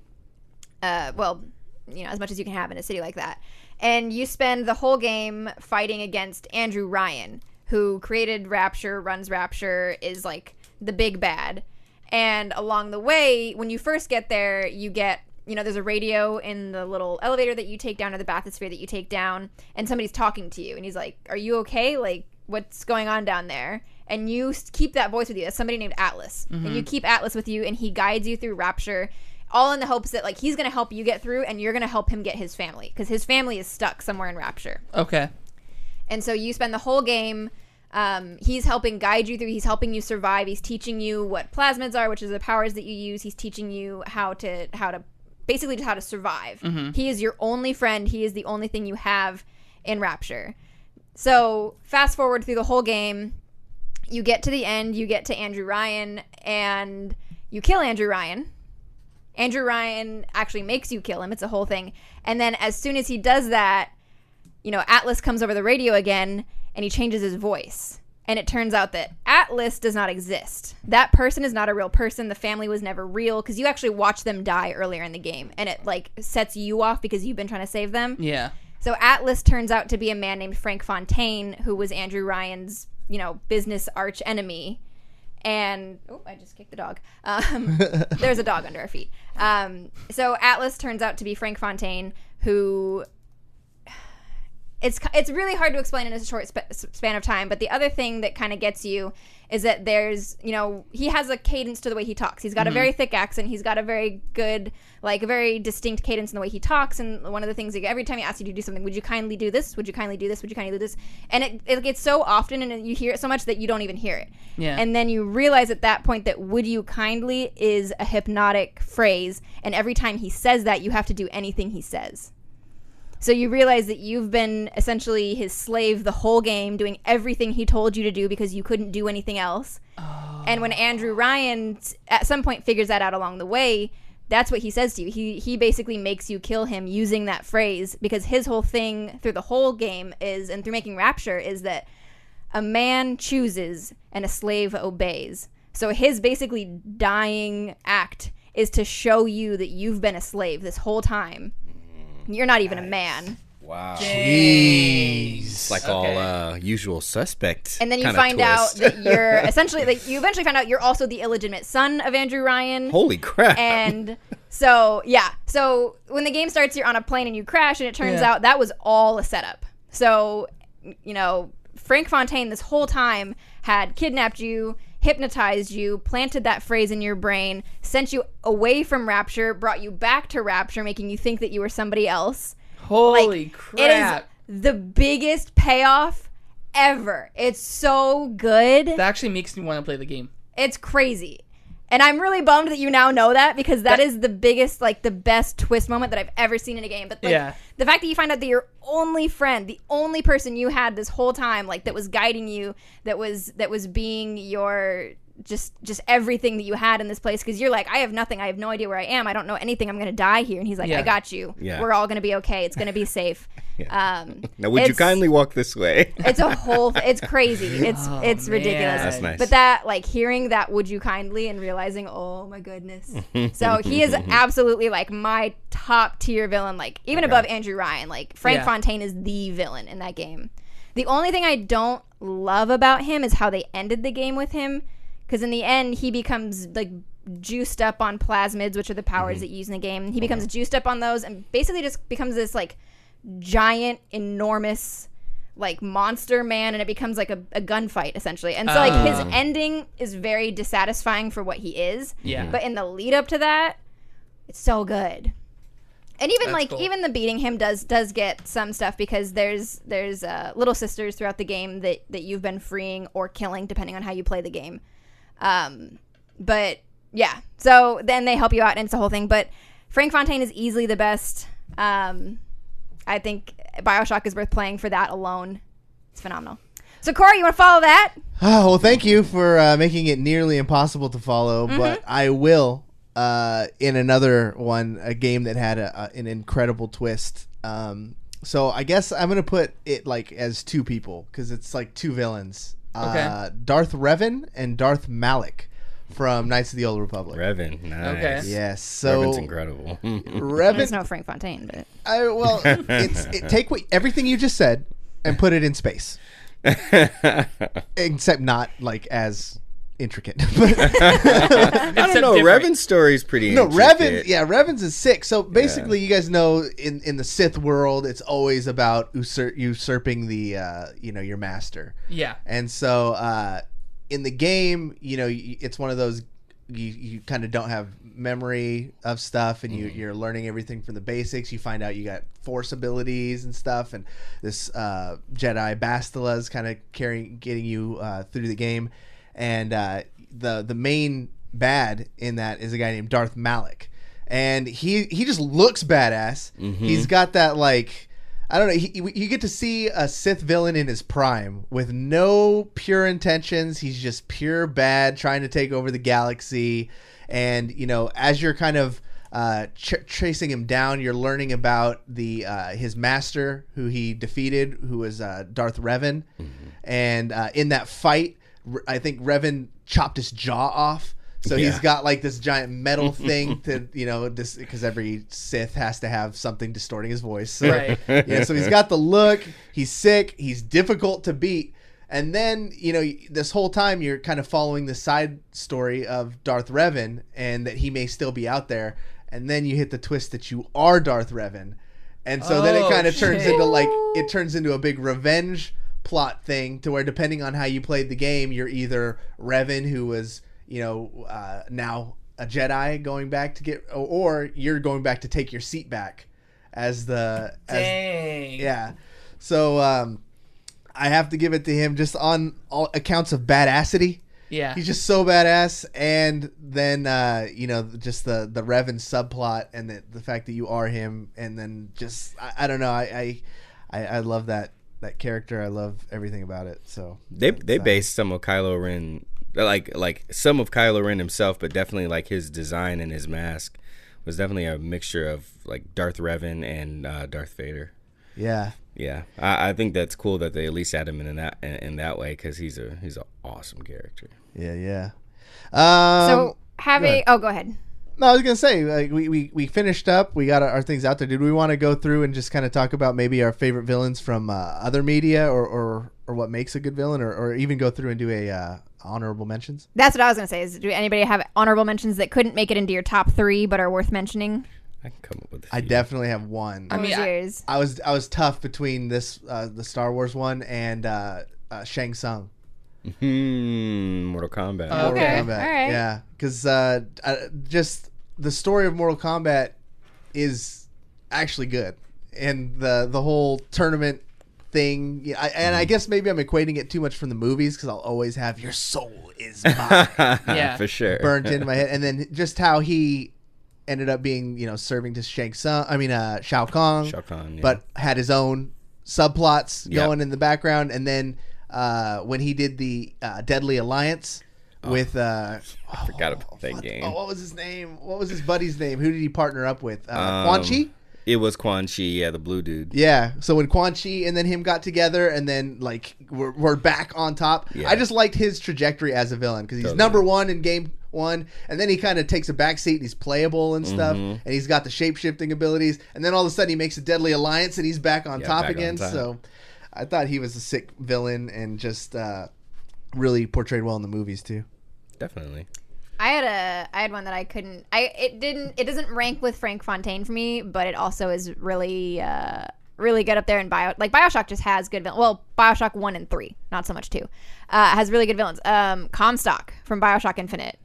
Well, you know, as much as you can have in a city like that. And you spend the whole game fighting against Andrew Ryan, who created Rapture, runs Rapture, is like the big bad. And along the way, when you first get there, you get, you know, there's a radio in the little elevator that you take down, or the bathysphere that you take down, and somebody's talking to you. And he's like, are you okay? Like, what's going on down there? And you keep that voice with you. That's somebody named Atlas. And you keep Atlas with you, and he guides you through Rapture, all in the hopes that, like, he's going to help you get through, and you're going to help him get his family, because his family is stuck somewhere in Rapture. Okay. And so you spend the whole game, he's helping guide you through, he's helping you survive, he's teaching you what plasmids are, which is the powers that you use, he's teaching you how to basically just how to survive. He is your only friend, he is the only thing you have in Rapture. So fast forward through the whole game, you get to the end, you get to Andrew Ryan, and you kill Andrew Ryan. Andrew Ryan actually makes you kill him. It's a whole thing. And then as soon as he does that, you know, Atlas comes over the radio again, and he changes his voice. And it turns out that Atlas does not exist. That person is not a real person. The family was never real, because you actually watch them die earlier in the game. And it, like, sets you off because you've been trying to save them. Yeah. So Atlas turns out to be a man named Frank Fontaine, who was Andrew Ryan's, you know, business arch enemy. And I just kicked the dog. There's a dog under our feet. So Atlas turns out to be Frank Fontaine, who it's really hard to explain in a short span of time. But the other thing that kind of gets you is that there's, you know, he has a cadence to the way he talks. He's got a very thick accent. He's got a very good, like, a very distinct cadence in the way he talks. And one of the things, every time he asks you to do something, would you kindly do this? Would you kindly do this? Would you kindly do this? And it gets so often, and you hear it so much that you don't even hear it. Yeah. And then you realize at that point that would you kindly is a hypnotic phrase. And every time he says that, you have to do anything he says. So you realize that you've been essentially his slave the whole game, doing everything he told you to do because you couldn't do anything else. Oh. And when Andrew Ryan at some point figures that out along the way, that's what he says to you. He basically makes you kill him using that phrase, because his whole thing through the whole game is, and through making Rapture, is that a man chooses and a slave obeys. So his basically dying act is to show you that you've been a slave this whole time. You're not even a man. Wow. Jeez. It's like all Usual Suspect. And then you find out that you're essentially, like, you eventually find out you're also the illegitimate son of Andrew Ryan. Holy crap. And so, yeah. So when the game starts, you're on a plane and you crash, and it turns out that was all a setup. So, you know, Frank Fontaine this whole time had kidnapped you, hypnotized you, planted that phrase in your brain, sent you away from Rapture, brought you back to Rapture, making you think that you were somebody else. Holy crap. It is the biggest payoff ever. It's so good. That actually makes me want to play the game. It's crazy. And I'm really bummed that you now know that, because that is the biggest, like, the best twist moment that I've ever seen in a game. But, like, the fact that you find out that your only friend, the only person you had this whole time, like, that was guiding you, that was being your just everything that you had in this place, because you're like, I have nothing, I have no idea where I am, I don't know anything, I'm gonna die here. And he's like, I got you. We're all gonna be okay. It's gonna be safe. Now would you kindly walk this way? It's a whole it's crazy. It's ridiculous. That's nice. But that, like, hearing that would you kindly and realizing, oh my goodness. So he is absolutely, like, my top tier villain, like, even above Andrew Ryan. Like, Frank Fontaine is the villain in that game. The only thing I don't love about him is how they ended the game with him, because in the end he becomes, like, juiced up on plasmids, which are the powers that you use in the game. He becomes juiced up on those and basically just becomes this, like, giant, enormous, like, monster man, and it becomes like a gunfight essentially. And so, like, his ending is very dissatisfying for what he is. But in the lead up to that, it's so good. And even even the beating him does get some stuff, because there's little sisters throughout the game that you've been freeing or killing depending on how you play the game. But Yeah. So then they help you out, and it's the whole thing. But Frank Fontaine is easily the best. I think Bioshock is worth playing for that alone. It's phenomenal. So, Cory, you want to follow that? Oh, well, thank you for making it nearly impossible to follow, but I will in another one, a game that had an incredible twist. So I guess I'm going to put it like as two people because it's like two villains. Okay. Darth Revan and Darth Malak from Knights of the Old Republic. Revan, nice. Okay. Yes. So Revan's incredible. Revan. There's no Frank Fontaine, but Take everything you just said and put it in space. Except not like as intricate. I don't know. Revan's story is pretty intricate. Revan's is sick. So basically, you guys know in the Sith world, it's always about usurping the your master. Yeah. And so in the game, it's one of those you kind of don't have memory of stuff, and you're learning everything from the basics. You find out you got force abilities and stuff, and this Jedi Bastila is kind of getting you through the game. And the main bad in that is a guy named Darth Malak, and he just looks badass. He's got that like, I don't know. You get to see a Sith villain in his prime with no pure intentions. He's just pure bad, trying to take over the galaxy. And as you're kind of chasing him down, you're learning about his master, who he defeated, who was Darth Revan. And in that fight, I think Revan chopped his jaw off. So he's got like this giant metal thing to, this, because every Sith has to have something distorting his voice. So, Right. So he's got the look. He's sick. He's difficult to beat. And then, this whole time you're kind of following the side story of Darth Revan and that he may still be out there. And then you hit the twist that you are Darth Revan. And so then it kind of turns into a big revenge plot thing to where, depending on how you played the game, you're either Revan, who was now a Jedi going back to get, or you're going back to take your seat back as Dang. yeah. So I have to give it to him just on all accounts of badassity. Yeah. He's just so badass. And then just the Revan subplot, and the fact that you are him, and then just I don't know, I love that character. I love everything about it. So they based some of Kylo Ren, like some of Kylo Ren himself, but definitely like his design and his mask was definitely a mixture of like Darth Revan and Darth Vader. Yeah. Yeah, I think that's cool that they at least had him in that way, because he's an awesome character. Yeah. so go ahead. No, I was gonna say, like, we finished up. We got our things out there. Did we want to go through and just kind of talk about maybe our favorite villains from other media, or what makes a good villain, or even go through and do a honorable mentions? That's what I was gonna say. Is do anybody have honorable mentions that couldn't make it into your top 3 but are worth mentioning? I can come up with a I few. definitely have one. I mean, yours? I was tough between this the Star Wars one and Shang Tsung. Mortal Kombat. Oh. Mortal Okay, Kombat. all right. Yeah, because just the story of Mortal Kombat is actually good, and the whole tournament thing. Yeah, I guess maybe I'm equating it too much from the movies, because I'll always have "your soul is mine" Yeah. For sure. burnt into my head, and then just how he ended up being, serving to Shao Kahn, yeah. but had his own subplots Yep. going in the background, and then when he did the Deadly Alliance with I forgot about that game. what was his name? What was his buddy's name? Who did he partner up with? Quan Chi? It was Quan Chi, yeah, the blue dude. Yeah. So when Quan Chi and then him got together, and then like we're back on top. Yeah. I just liked his trajectory as a villain, because he's Totally. number 1 in game 1, and then he kind of takes a backseat and he's playable and stuff, and he's got the shape-shifting abilities, and then all of a sudden he makes a Deadly Alliance and he's back on top back on again. top. So I thought he was a sick villain, and just really portrayed well in the movies too. Definitely. I had one that I couldn't. It doesn't rank with Frank Fontaine for me, but it also is really really good up there in Bioshock just has good villains. Well, Bioshock 1 and 3, not so much 2, has really good villains. Comstock from Bioshock Infinite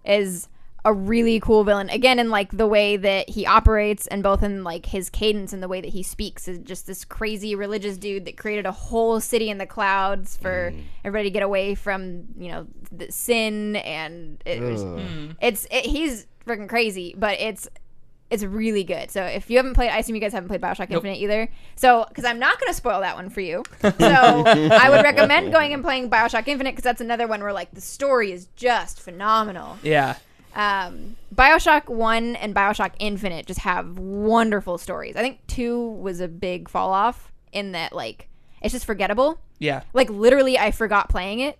is a really cool villain. Again, in like the way that he operates, and both in like his cadence and the way that he speaks, is just this crazy religious dude that created a whole city in the clouds for everybody to get away from, you know, the sin. And he's freaking crazy, but it's really good. So if you haven't played, I assume you guys haven't played Bioshock Infinite either. So, because I'm not going to spoil that one for you. So I would recommend going and playing Bioshock Infinite, because that's another one where like the story is just phenomenal. Yeah. Bioshock 1 and Bioshock Infinite just have wonderful stories. I think 2 was a big fall off in that like it's just forgettable. Yeah. Like literally I forgot playing it.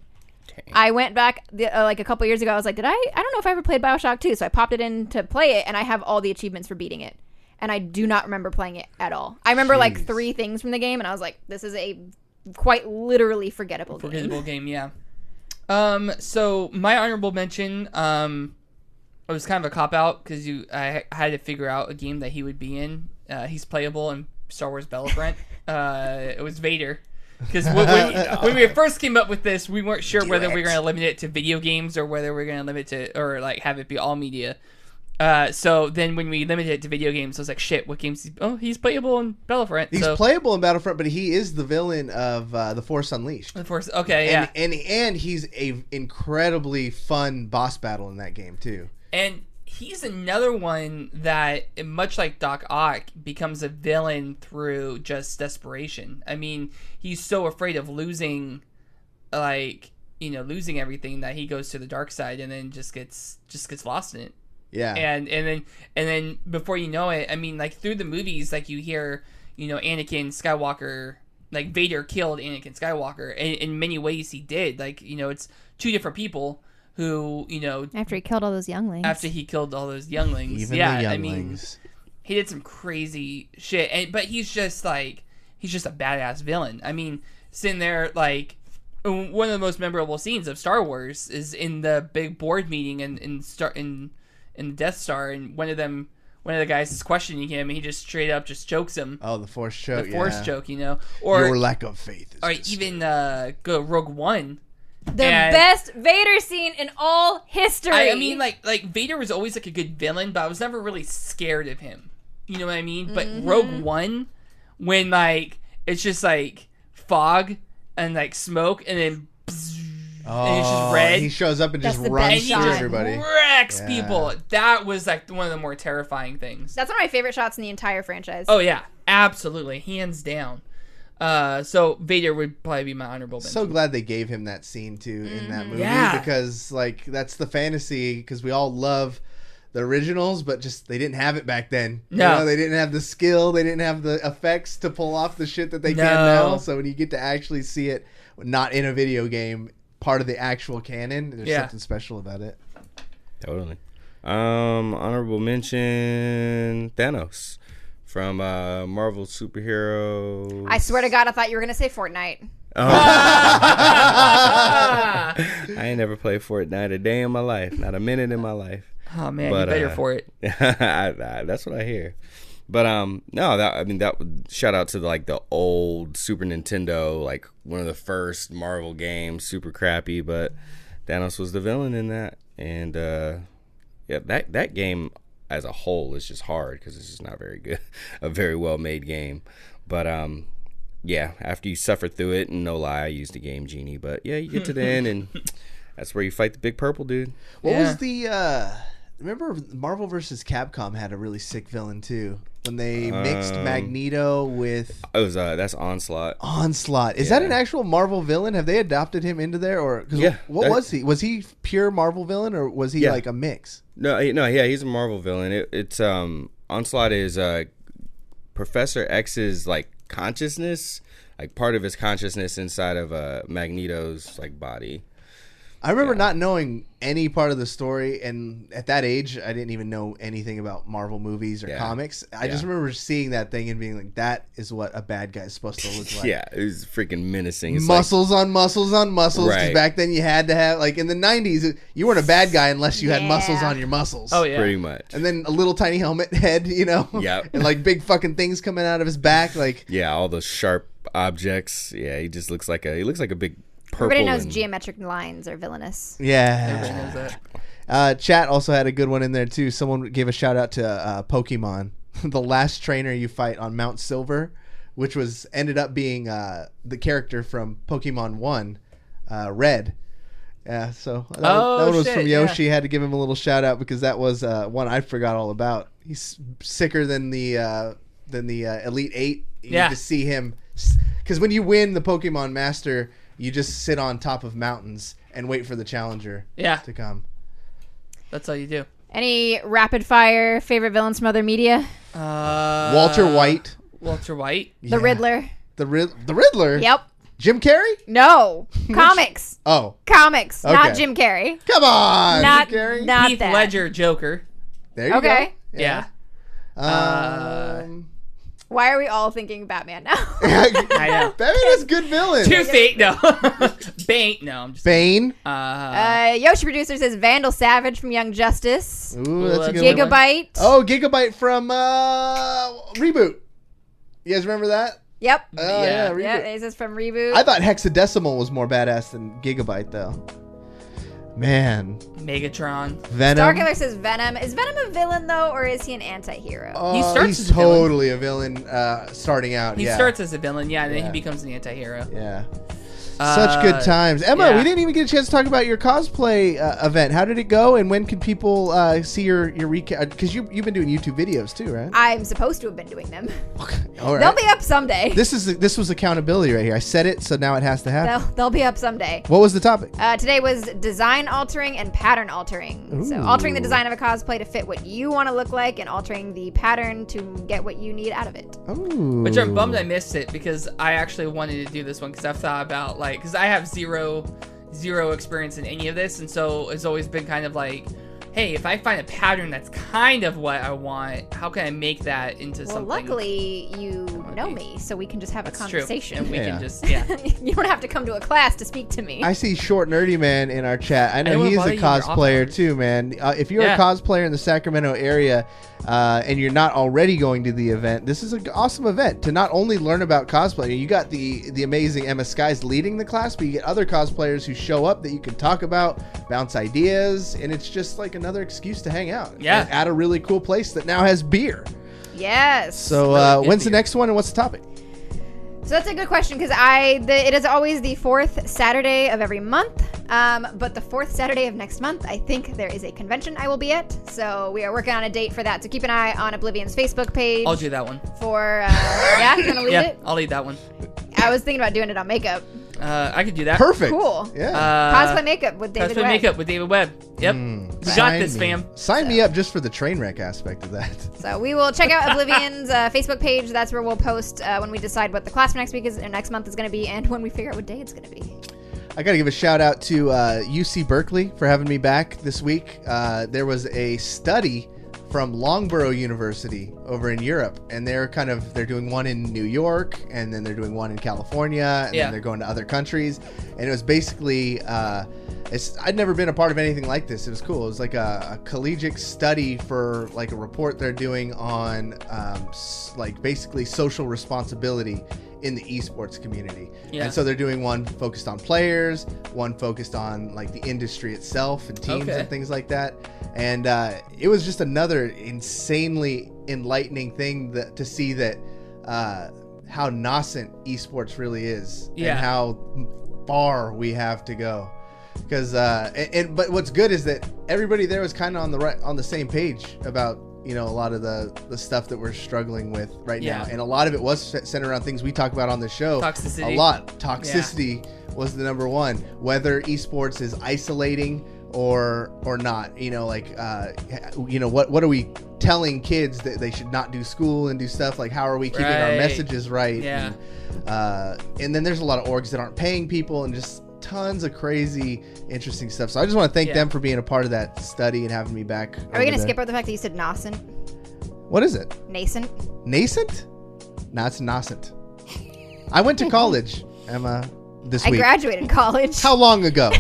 I went back like a couple years ago. I was like, I don't know if I ever played Bioshock 2. So I popped it in to play it, and I have all the achievements for beating it. And I do not remember playing it at all. I remember like 3 things from the game, and I was like, this is a quite literally forgettable game, yeah. So my honorable mention, it was kind of a cop-out, because I had to figure out a game that he would be in. He's playable in Star Wars Battlefront. It was Vader. Because when we first came up with this, we weren't sure whether we were going to limit it to video games or whether we were going to limit it to, or like have it be all media. So then when we limited it to video games, I was like, shit, what games? He's playable in Battlefront. He's playable in Battlefront, but he is the villain of The Force Unleashed. The Force, okay, yeah. And he's a incredibly fun boss battle in that game too. And he's another one that, much like Doc Ock, becomes a villain through just desperation. I mean, he's so afraid of losing, like, you know, losing everything, that he goes to the dark side and then just gets lost in it. Yeah. And then before you know it, I mean, like through the movies, like you hear, you know, Anakin Skywalker, like Vader killed Anakin Skywalker. And in many ways he did. Like, you know, it's 2 different people who, you know, after he killed all those younglings. Even the younglings. I mean, he did some crazy shit. But he's just a badass villain. I mean, sitting there, like, one of the most memorable scenes of Star Wars is in the big board meeting in the Death Star, and one of the guys is questioning him, and he just straight up just jokes him. Oh, the Force joke. The Force joke, you know, or your lack of faith. Or even go Rogue One. The best Vader scene in all history. I mean, like Vader was always like a good villain, but I was never really scared of him. You know what I mean? But Rogue One, when like it's just like fog and like smoke, and then and it's just red. He shows up and just runs through everybody. Wrecks people. That was like one of the more terrifying things. That's one of my favorite shots in the entire franchise. Oh yeah, absolutely, hands down. So Vader would probably be my honorable mention. So glad they gave him that scene too in that movie, because like that's the fantasy, because we all love the originals, but just they didn't have it back then. No, you know, they didn't have the skill, they didn't have the effects to pull off the shit that they can now. So when you get to actually see it, not in a video game, part of the actual canon, there's something special about it. Totally. Honorable mention, Thanos. From Marvel superhero. I swear to God, I thought you were going to say Fortnite. Oh. I ain't never played Fortnite a day in my life. Not a minute in my life. Oh, man, you're better for it. That's what I hear. But, no, that would shout out to the old Super Nintendo, like one of the first Marvel games, super crappy, but Thanos was the villain in that. And, yeah, that game as a whole is just hard because it's just not very good, a very well made game. But yeah, after you suffer through it, and no lie, I used the Game Genie, but yeah, you get to the end, and that's where you fight the big purple dude. What was the remember Marvel vs. Capcom had a really sick villain too, when they mixed Magneto with that's Onslaught. Is that an actual Marvel villain? Have they adopted him into there, or what was he? Was he pure Marvel villain, or was he like a mix? No, he's a Marvel villain. It's Onslaught is Professor X's like consciousness, like part of his consciousness inside of Magneto's like body. I remember not knowing any part of the story, and at that age, I didn't even know anything about Marvel movies or comics. I just remember seeing that thing and being like, that is what a bad guy is supposed to look like. Yeah, it was freaking menacing. It's muscles on muscles on muscles. Because back then you had to have, like in the 90s, you weren't a bad guy unless you had muscles on your muscles. Oh, yeah. Pretty much. And then a little tiny helmet head, you know? Yeah. And like big fucking things coming out of his back. Like, yeah, all those sharp objects. Yeah, he just looks like a big... Everybody knows geometric lines are villainous. Yeah. Everybody knows that. Chat also had a good one in there too. Someone gave a shout out to Pokemon, the last trainer you fight on Mount Silver, which ended up being the character from Pokemon 1, Red. Yeah, so that one was from Yoshi. Yeah. Had to give him a little shout out because that was one I forgot all about. He's sicker than the Elite 8. You need to see him, because when you win the Pokemon Master, you just sit on top of mountains and wait for the challenger to come. That's all you do. Any rapid fire favorite villains from other media? Walter White. Walter White. The Riddler. The Riddler? Yep. Jim Carrey? No. Comics. Oh. Comics. Okay. Not Jim Carrey. Come on, Not Jim Carrey. Not Heath that. Ledger, Joker. There you go. Okay. Yeah. Why are we all thinking Batman now? I know. Batman is a good villain. Two-Face. No. Bane. No, I'm just. Bane. Yoshi Producer says Vandal Savage from Young Justice. Ooh, that's a good one. Gigabyte. Oh, Gigabyte from Reboot. You guys remember that? Yep. Oh, yeah, Reboot. Yeah, this is from Reboot. I thought Hexadecimal was more badass than Gigabyte, though. Man. Megatron. Venom. Starkiller says Venom. Is Venom a villain, though, or is he an anti-hero? He starts he's as a villain. totally a villain starting out. He starts as a villain, and then he becomes an anti-hero. Yeah. Such good times. Emma, we didn't even get a chance to talk about your cosplay event. How did it go, and when can people see your recap? Because you've been doing YouTube videos too, right? I'm supposed to have been doing them. All right. They'll be up someday. This was accountability right here. I said it, so now it has to happen. They'll be up someday. What was the topic? Today was design altering and pattern altering. So altering the design of a cosplay to fit what you want to look like, and altering the pattern to get what you need out of it. Ooh. Which I'm bummed I missed it, because I actually wanted to do this one, because I've thought about, like, because I have zero experience in any of this, and so it's always been kind of like, hey, if I find a pattern that's kind of what I want, how can I make that into something? Well, luckily you know me, so we can just have a conversation. True. And we can just, You don't have to come to a class to speak to me. I see Short Nerdy Man in our chat. I know I he's don't a wanna bother you in your cosplayer too, man. If you're a cosplayer in the Sacramento area and you're not already going to the event, this is an awesome event to not only learn about cosplay. You got the amazing emmaskies leading the class, but you get other cosplayers who show up that you can talk about, bounce ideas, and it's just like another excuse to hang out. Yeah. At a really cool place that now has beer. Yes. So Really when's the beer. next one and what's the topic? So that's a good question, because it is always the fourth Saturday of every month. But the fourth Saturday of next month, I think there is a convention I will be at. So we are working on a date for that. So keep an eye on Oblivion's Facebook page. I'll do that one. For you gonna lead it? I'll lead that one. I was thinking about doing it on makeup. I could do that. Perfect. Cool. Yeah. Cosplay makeup with David Cosplay Webb. makeup with David Webb. Yep. We got Sign this, me. fam. Sign me up just for the train wreck aspect of that. So we will check out Oblivion's Facebook page. That's where we'll post when we decide what the class for next week is, or next month is going to be, and when we figure out what day it's going to be. I got to give a shout out to UC Berkeley for having me back this week. There was a study from Loughborough University over in Europe, and they're doing one in New York, and then they're doing one in California, and then they're going to other countries. And it was basically I'd never been a part of anything like this. It was cool. It was like a collegiate study for like a report they're doing on like basically social responsibility in the esports community. And so they're doing one focused on players, one focused on like the industry itself and teams and things like that. And it was just another insanely enlightening thing to see that how nascent esports really is and how far we have to go. Because but what's good is that everybody there was kind of on the same page about a lot of the stuff that we're struggling with right now, and a lot of it was centered around things we talk about on the show. Toxicity. A lot. Toxicity was the number one. Whether esports is isolating or not. What are we telling kids that they should not do school and do stuff? Like, how are we keeping our messages right? Yeah. And then there's a lot of orgs that aren't paying people, and just tons of crazy, interesting stuff. So I just want to thank them for being a part of that study and having me back. Are we going to skip over the fact that you said nascent? What is it? Nascent? Nascent? No, it's nascent. I went to college, Emma, this week. I graduated college. How long ago?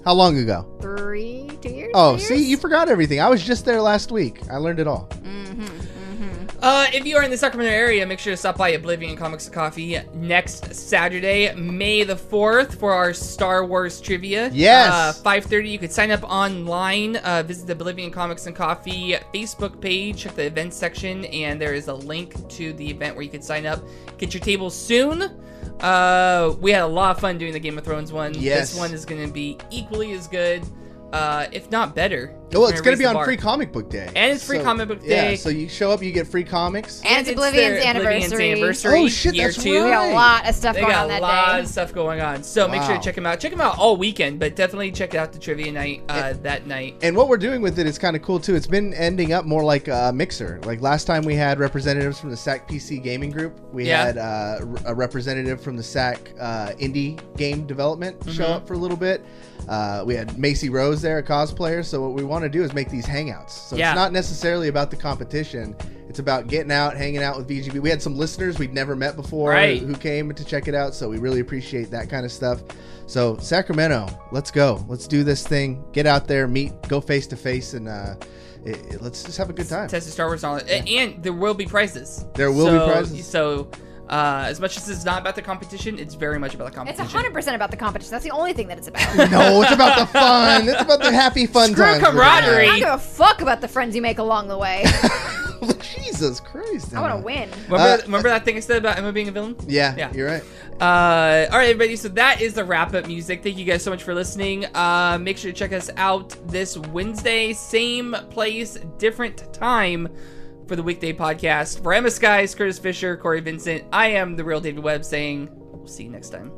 How long ago? 2 years? Oh, 3 see, years? you forgot everything. I was just there last week. I learned it all. If you are in the Sacramento area, make sure to stop by Oblivion Comics and Coffee next Saturday, May the 4th, for our Star Wars trivia. Yes. 5:30. You could sign up online. Visit the Oblivion Comics and Coffee Facebook page. Check the events section, and there is a link to the event where you can sign up. Get your table soon. We had a lot of fun doing the Game of Thrones one. Yes. This one is going to be equally as good, if not better. Well, it's going to be on bar. Free Comic Book Day. And it's Free Comic Book Day. Yeah, so you show up, you get free comics. And it's Oblivion's anniversary. Oh, shit, year that's 2. right. We got a lot of stuff They going got on that a lot day. of stuff going on. So make sure to check them out. Check them out all weekend, but definitely check out the trivia night that night. And what we're doing with it is kind of cool, too. It's been ending up more like a mixer. Like last time we had representatives from the SAC PC Gaming Group. We had a representative from the SAC Indie Game Development show up for a little bit. We had Macy Rose there, a cosplayer. So what we want to do is make these hangouts. So it's not necessarily about the competition. It's about getting out, hanging out with VGB. We had some listeners we'd never met before who came to check it out. So we really appreciate that kind of stuff. So Sacramento, let's go. Let's do this thing. Get out there, meet, go face to face, and let's just have a good time. Test the Star Wars knowledge. And there will be prizes. There will be prizes. So as much as it's not about the competition, it's very much about the competition. It's 100% about the competition. That's the only thing that it's about. No, it's about the fun. It's about the happy fun Screw times. camaraderie. I don't give a fuck about the friends you make along the way. Jesus Christ. I want to win. Remember that thing I said about Emma being a villain? Yeah, you're right. All right, everybody. So that is the wrap-up music. Thank you guys so much for listening. Make sure to check us out this Wednesday, same place, different time, for the weekday podcast. For emmaskies, Curtis Fisher, Cory Vincent, I am the real David Webb saying, we'll see you next time.